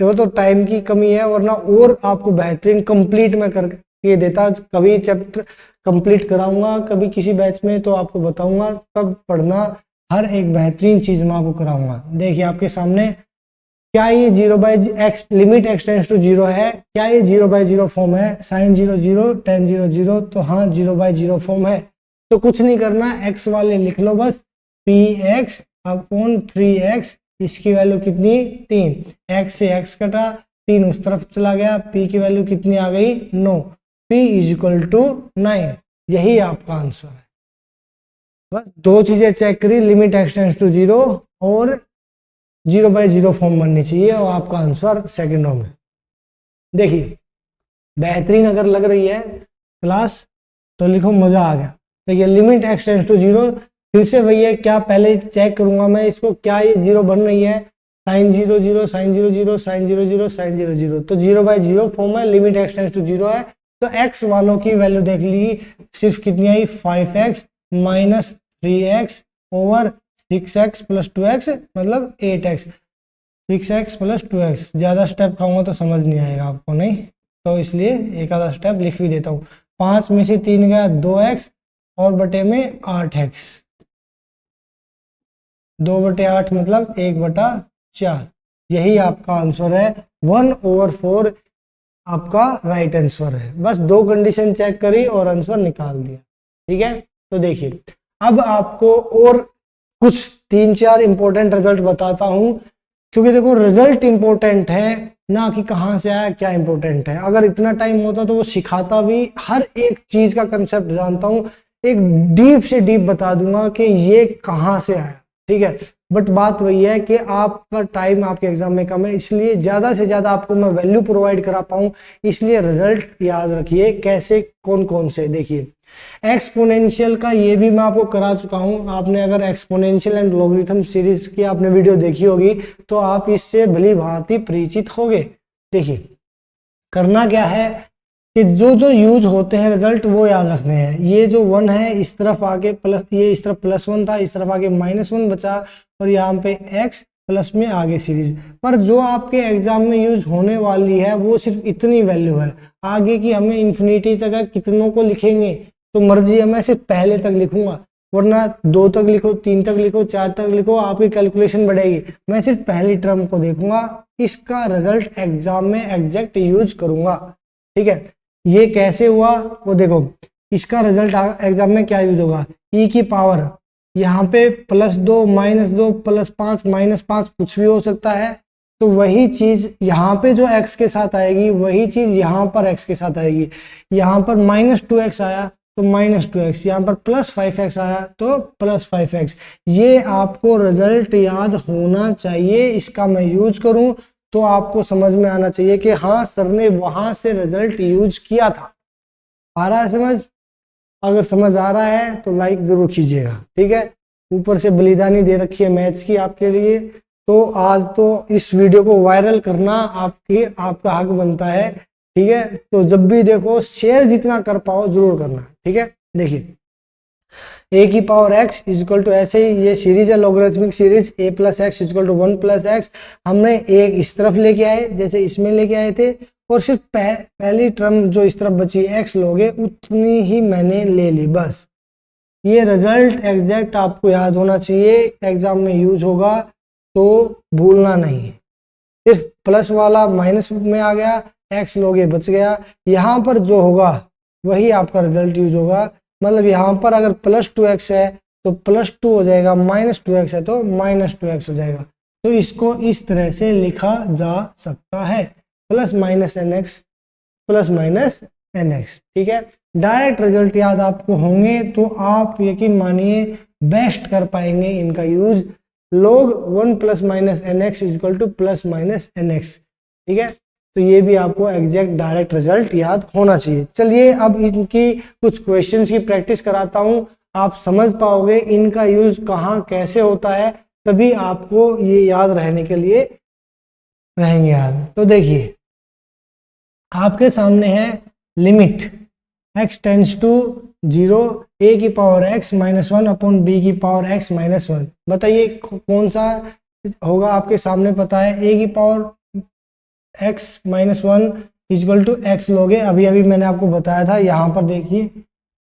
तो टाइम की कमी है, वरना और आपको बेहतरीन कंप्लीट में करके देता। कभी चैप्टर कंप्लीट कराऊंगा, कभी किसी बैच में तो आपको बताऊंगा, तब पढ़ना, हर एक बेहतरीन चीज मैं आपको कराऊंगा। देखिए आपके सामने, क्या ये 0/x limit x tends to 0 है, क्या ये 0/0 फॉर्म है, साइन 0 0 tan 0 0, तो हाँ 0/0 फॉर्म है। तो कुछ नहीं करना, x वाले लिख लो बस, px अपॉन 3x, इसकी वैल्यू कितनी 3, x से x कटा, 3 उस तरफ चला गया, p की वैल्यू कितनी आ गई 9, p इज इक्वल टू 9। यही आपका आंसर है। बस 2 चीजें चेक करी, लिमिट x टेंड्स टू 0 और 0/0 फॉर्म बननी चाहिए, और आपका आंसर सेकंडों में। देखिए बेहतरीन अगर लग रही है क्लास तो लिखो मजा आ गया। देखिए लिमिट x टेंड्स टू 0, फिर से वही है, क्या पहले चेक करूंगा मैं इसको, क्या ये 0 बन रही है, साइन 0 0 साइन 0 0 साइन 0 0 साइन 0 0, तो 0/0 फॉर्म है, लिमिट x टेंड्स टू 0 है। तो x वालों की वैल्यू देख ली, सिर्फ कितनी आई, 5x minus 3x over 6x plus 2x, मतलब 8x, 6x प्लस 2x। ज्यादा स्टेप खाऊंगा तो समझ नहीं आएगा आपको, नहीं तो इसलिए एक आधा स्टेप लिख भी देता हूँ। 5 में से 3 गया 2x और बटे में 8x, 2/8 मतलब 1/4। यही आपका आंसर है, 1/4 आपका राइट आंसर है। बस दो कंडीशन चेक करी और आंसर निकाल दिया। ठीक है, तो देखिए अब आपको और कुछ 3-4 इंपॉर्टेंट रिजल्ट बताता हूं, क्योंकि देखो रिजल्ट इंपॉर्टेंट है ना कि कहां से आया क्या इंपॉर्टेंट है। अगर इतना टाइम होता तो वो सिखाता भी, हर एक चीज का कंसेप्ट जानता हूं, एक डीप से डीप बता दूंगा कि ये कहां से आया। ठीक है, बट बात वही है कि आपका टाइम आपके एग्जाम में कम है, इसलिए ज्यादा से ज्यादा आपको मैं वैल्यू प्रोवाइड करा पाऊं, इसलिए रिजल्ट याद रखिए कैसे कौन कौन से। देखिए एक्सपोनेंशियल का ये भी मैं आपको करा चुका हूं, आपने अगर एक्सपोनेंशियल एंड लॉगरिथम सीरीज की आपने वीडियो देखी होगी तो आप इससे भली भांति परिचित होगे। देखिए करना क्या है कि जो जो यूज होते हैं रिजल्ट वो याद रखने हैं। ये जो 1 है इस तरफ आके प्लस, ये इस तरफ +1 था, इस तरफ आके -1 बचा, और यहाँ पे x प्लस में आगे सीरीज। पर जो आपके एग्जाम में यूज होने वाली है वो सिर्फ इतनी वैल्यू है, आगे की हमें इन्फिनिटी तक है, कितनों को लिखेंगे तो मर्जी है, मैं सिर्फ पहले तक लिखूंगा, वरना 2 तक लिखो, 3 तक लिखो, 4 तक लिखो, आपकी कैलकुलेशन बढ़ेगी। मैं सिर्फ पहली टर्म को देखूंगा, इसका रिजल्ट एग्जाम में एग्जैक्ट यूज करूंगा। ठीक है, ये कैसे हुआ वो देखो, इसका रिजल्ट एग्जाम में क्या यूज होगा, e की पावर यहाँ पे +2 -2 +5 -5 कुछ भी हो सकता है, तो वही चीज यहाँ पे जो x के साथ आएगी वही चीज यहाँ पर x के साथ आएगी। यहाँ पर -2x आया तो -2x, यहाँ पर +5x आया तो +5x। ये आपको रिजल्ट याद होना चाहिए, इसका मैं यूज करूं तो आपको समझ में आना चाहिए कि हाँ सर ने वहां से रिजल्ट यूज किया था। आ रहा है समझ? अगर समझ आ रहा है तो लाइक जरूर कीजिएगा। ठीक है, ऊपर से बलिदानी दे रखी है मैथ्स की आपके लिए, तो आज तो इस वीडियो को वायरल करना आपका हक बनता है। ठीक है, तो जब भी देखो शेयर जितना कर पाओ जरूर करना। ठीक है, देखिए a की पावर x इक्वल टू, ऐसे ही ये सीरीज है logarithmic series, a + x equal to 1 + x। हमने एक इस तरफ लेके आए जैसे इसमें लेके आए थे, और सिर्फ पहली टर्म जो इस तरफ बची x लोगे उतनी ही मैंने ले ली बस। ये रिजल्ट एग्जैक्ट आपको याद होना चाहिए, एग्जाम में यूज होगा तो भूलना नहीं। सिर्फ प्लस वाला माइनस में आ गया, x लोगे बच गया, यहाँ पर जो होगा वही आपका रिजल्ट यूज होगा। मतलब यहाँ पर अगर +2x है तो +2 हो जाएगा, -2x है तो -2x हो जाएगा। तो इसको इस तरह से लिखा जा सकता है, +-nx +-nx। ठीक है, डायरेक्ट रिजल्ट याद आपको होंगे तो आप यकीन मानिए बेस्ट कर पाएंगे इनका use. log 1 + -nx equal to +-nx। ठीक है, तो ये भी आपको एग्जैक्ट डायरेक्ट रिजल्ट याद होना चाहिए। चलिए अब इनकी कुछ क्वेश्चंस की प्रैक्टिस कराता हूं, आप समझ पाओगे इनका यूज कहाँ कैसे होता है, तभी आपको ये याद रहने के लिए रहेंगे याद। तो देखिए आपके सामने है limit x tends to 0 a की पावर x -1 अपॉन b की पावर x -1। बताइए कौन सा होगा, आपके सामने पता है a की power x -1 equal to x लोगे, अभी अभी मैंने आपको बताया था। यहाँ पर देखिए,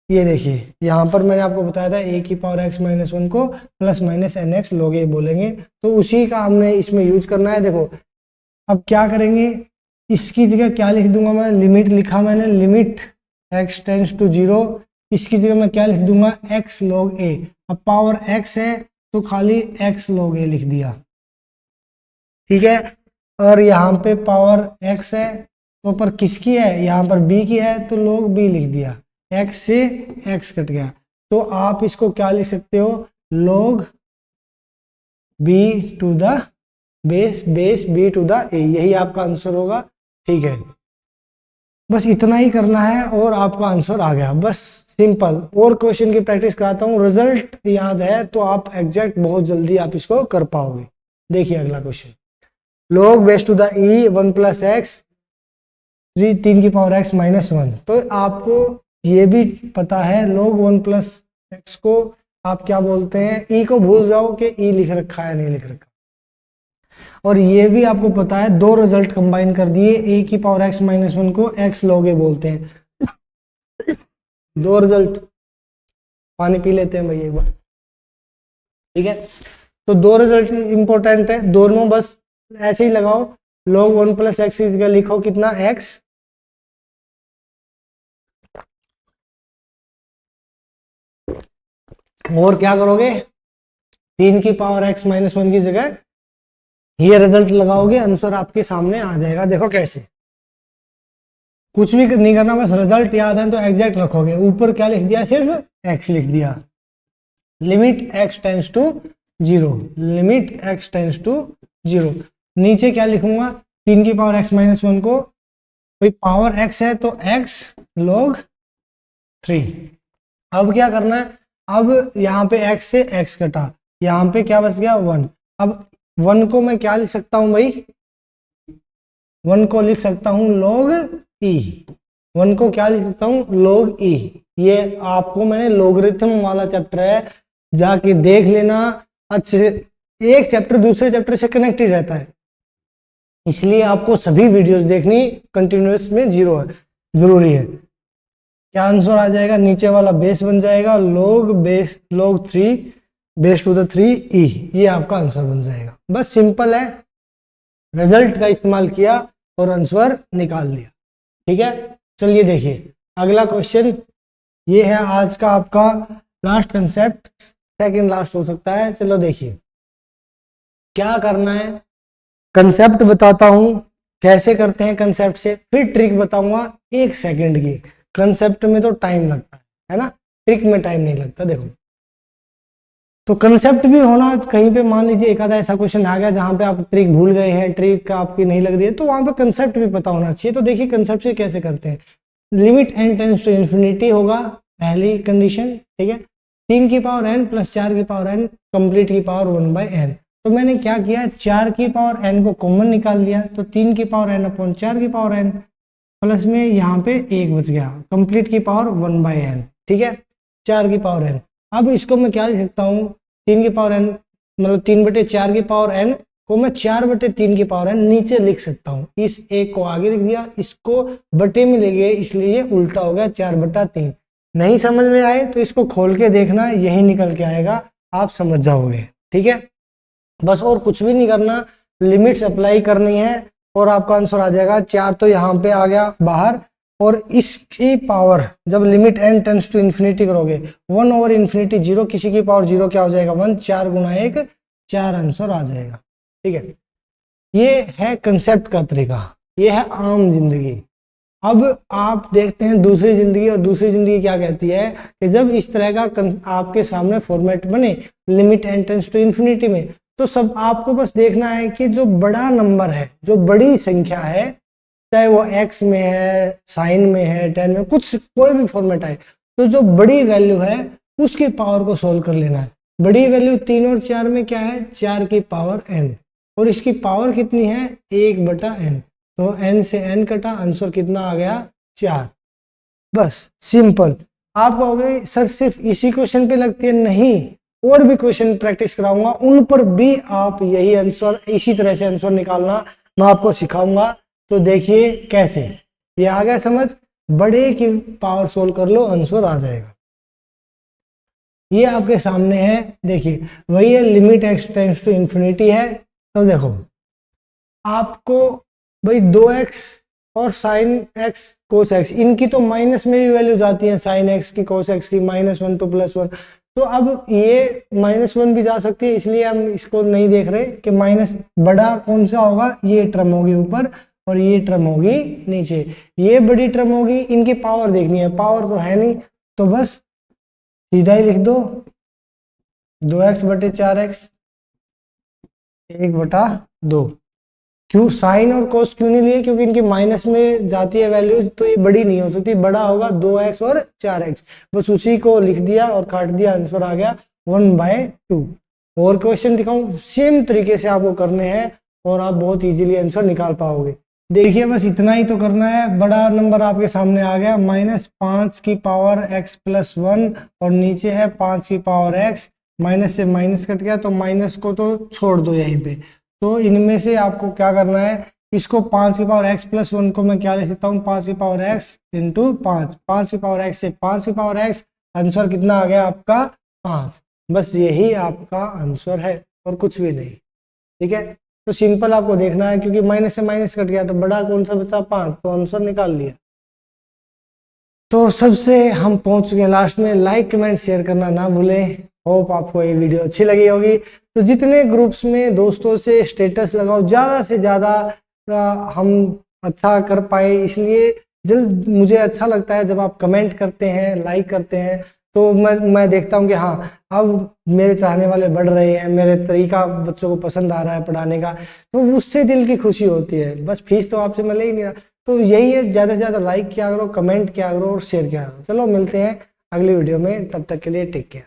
ये देखिए यहाँ पर मैंने आपको बताया था a की पावर x -1 को +-nx लोगे बोलेंगे, तो उसी का हमने इसमें यूज करना है। देखो अब क्या करेंगे, इसकी जगह क्या लिख दूंगा मैं, लिमिट लिखा मैंने, लिमिट x टेंड्स टू 0, इसकी जगह मैं क्या लिख दूंगा, x log a। अब पावर x है तो खाली x log a लिख दिया। ठीक है, और यहाँ पे पावर x है तो पर किसकी है, यहाँ पर b की है तो log b लिख दिया, x से x कट गया। तो आप इसको क्या लिख सकते हो, log b to the base b to the a, यही आपका आंसर होगा। ठीक है, बस इतना ही करना है और आपका आंसर आ गया, बस सिंपल। और क्वेश्चन की प्रैक्टिस कराता हूँ, रिजल्ट याद है तो आप एग्जैक्ट बहुत जल्दी आप इसको कर पाओगे। देखिए अगला question, log base to the E 1 plus x 3 की पावर x माइनस 1। तो आपको ये भी पता है log 1 प्लस एक्स को आप क्या बोलते हैं, ई को भूल जाओ कि ई लिख रखा है नहीं लिख रखा। और ये भी आपको पता है, दो रिजल्ट कंबाइन कर दिए, ए की पावर x माइनस 1 को x log a बोलते हैं। दो रिजल्ट, पानी पी लेते हैं भाई एक बार, ठीक है। तो दो रिजल्ट इंपॉर्टेंट है, दोनों बस ऐसे ही लगाओ, log 1 प्लस एक्स लिखो कितना x, और क्या करोगे 3 की पावर x माइनस 1 की जगह ये रिजल्ट लगाओगे, आंसर आपके सामने आ जाएगा। देखो कैसे, कुछ भी नहीं करना, बस रिजल्ट याद है तो एग्जैक्ट रखोगे। ऊपर क्या लिख दिया, सिर्फ x लिख दिया, limit x tends to 0, limit x tends to 0। नीचे क्या लिखूंगा, 3 की पावर x माइनस 1 को, भाई पावर x है तो x log 3। अब क्या करना है, अब यहाँ पे x से x कटा, यहाँ पे क्या बच गया 1। अब 1 को मैं क्या लिख सकता हूं भाई, 1 को लिख सकता हूं log e, 1 को क्या लिख सकता हूं log e। ये आपको मैंने लोगरिथम वाला चैप्टर है, जाके देख लेना अच्छे से, एक चैप्टर दूसरे चैप्टर से कनेक्टेड रहता है, इसलिए आपको सभी वीडियोस देखनी कंटिन्यूअस में जीरो है, जरूरी है। क्या आंसर आ जाएगा, नीचे वाला बेस बन जाएगा log 3 बेस टू द 3 ई, ये आपका आंसर बन जाएगा। बस सिंपल है, रिजल्ट का इस्तेमाल किया और आंसर निकाल लिया, ठीक है। चलिए देखिए अगला क्वेश्चन, ये है आज का आपका लास्ट कंसेप्ट, सेकंड लास्ट हो सकता है। चलो देखिए क्या करना है, कंसेप्ट बताता हूं कैसे करते हैं कंसेप्ट से, फिर ट्रिक बताऊंगा 1 सेकंड की। कंसेप्ट में तो टाइम लगता है ना, ट्रिक में टाइम नहीं लगता। देखो तो कंसेप्ट भी होना, कहीं पे मान लीजिए एक आधा ऐसा क्वेश्चन आ गया जहां पे आप ट्रिक भूल गए हैं, ट्रिक आपकी नहीं लग रही है, तो वहां पे कंसेप्ट भी पता होना चाहिए। तो देखिए कंसेप्ट से कैसे करते हैं, limit n tends to infinity होगा पहली कंडीशन, ठीक है। 3 की पावर n प्लस 4 की पावर n कंप्लीट की पावर 1 बाई n। तो मैंने क्या किया, 4 की पावर n को कॉमन निकाल लिया, तो 3 की पावर n अपॉन 4 की पावर n प्लस में यहाँ पे 1 बच गया, कंप्लीट की पावर 1 बाई n, ठीक है, 4 की पावर n। अब इसको मैं क्या लिख सकता हूँ, 3 की पावर n मतलब 3/4 की पावर n को मैं 4/3 की पावर n नीचे लिख सकता हूँ। इस एक को आगे लिख दिया, इसको बटे में ले गए, इसलिए ये उल्टा हो गया 4/3। नहीं समझ में आए तो इसको खोल के देखना, यही निकल के आएगा, आप समझ जाओगे, ठीक है। बस और कुछ भी नहीं करना, लिमिट्स अप्लाई करनी है और आपका आंसर आ जाएगा। 4 तो यहाँ पे आ गया बाहर, और इसकी पावर जब limit n tends to infinity करोगे 1 ओवर इन्फिनिटी 0, किसी की पावर 0 क्या हो जाएगा 1, 4 गुना 1 4 आंसर आ जाएगा, ठीक है। ये है कंसेप्ट का तरीका, ये है आम जिंदगी। अब आप देखते हैं दूसरी जिंदगी, और दूसरी जिंदगी क्या कहती है कि जब इस तरह का आपके सामने फॉर्मेट बने limit n tends to infinity में, तो सब आपको बस देखना है कि जो बड़ा नंबर है, जो बड़ी संख्या है, चाहे वो x में है, साइन में है, 10 में, कुछ कोई भी फॉर्मेट आए, तो जो बड़ी वैल्यू है उसकी पावर को सोल्व कर लेना है। बड़ी वैल्यू 3 और 4 में क्या है, 4 की पावर n, और इसकी पावर कितनी है 1/n, तो n से n कटा, आंसर कितना आ गया 4। बस सिंपल। आप कहोगे सर सिर्फ इसी क्वेश्चन पे लगती है, नहीं, और भी क्वेश्चन प्रैक्टिस कराऊंगा, उन पर भी आप यही आंसर, इसी तरह से आंसर निकालना मैं आपको सिखाऊंगा। तो देखिए कैसे, ये आ गया समझ, बड़े की पावर सोल्व कर लो, आंसर आ जाएगा। ये आपके सामने है, देखिए वही है, limit x tends to infinity है। तो देखो आपको भाई 2x और साइन x कोस x, इनकी तो माइनस में भी वैल्यू जाती है, साइन x की कोस x की -1 to +1, तो अब ये -1 भी जा सकती है, इसलिए हम इसको नहीं देख रहे कि माइनस बड़ा कौन सा होगा, ये टर्म होगी ऊपर और ये टर्म होगी नीचे, ये बड़ी टर्म होगी, इनकी पावर देखनी है, पावर तो है नहीं, तो बस सीधा ही लिख दो 2x/4x 1/2, क्यों साइन और कोस क्यों नहीं लिए, क्योंकि इनकी माइनस में जाती है वैल्यू, तो ये बड़ी नहीं हो सकती, बड़ा होगा 2x और 4x। बस उसी को लिख दिया और काट दिया, आंसर आ गया 1/2। और क्वेश्चन दिखाऊं, सेम तरीके से आपको करने हैं और आप बहुत इजीली आंसर निकाल पाओगे। देखिए बस इतना ही तो करना है। बड़ा नंबर आपके सामने आ गया -5 की पावर x + 1 और नीचे है 5 की पावर x, माइनस से माइनस कट गया तो माइनस को तो छोड़ दो यहीं पे। तो इनमें से आपको क्या करना है, इसको 5 की पावर x + 1 को मैं क्या लिख सकता हूँ, 5 की पावर x × 5, 5 की पावर x से 5 की पावर x, आंसर कितना आ गया आपका 5। बस यही आपका आंसर है और कुछ भी नहीं। ठीक है, तो सिंपल आपको देखना है, क्योंकि माइनस से माइनस कट गया तो बड़ा कौन सा बचा 5, तो आंसर निकाल लिया। तो सबसे हम पहुंच चुके हैं लास्ट में। लाइक कमेंट शेयर करना ना भूलें। होप आपको ये वीडियो अच्छी लगी होगी। तो जितने ग्रुप्स में दोस्तों से स्टेटस लगाओ, ज़्यादा से ज़्यादा हम अच्छा कर पाए, इसलिए जल्द मुझे अच्छा लगता है जब आप कमेंट करते हैं, लाइक करते हैं, तो मैं देखता हूँ कि हाँ अब मेरे चाहने वाले बढ़ रहे हैं, मेरे तरीका बच्चों को पसंद आ रहा है पढ़ाने का, तो उससे दिल की खुशी होती है। बस फीस तो आपसे मिले ही नहीं रहा, तो यही है, ज़्यादा से ज़्यादा लाइक किया करो, कमेंट किया करो और शेयर किया करो। चलो मिलते हैं अगली वीडियो में, तब तक के लिए टेक केयर।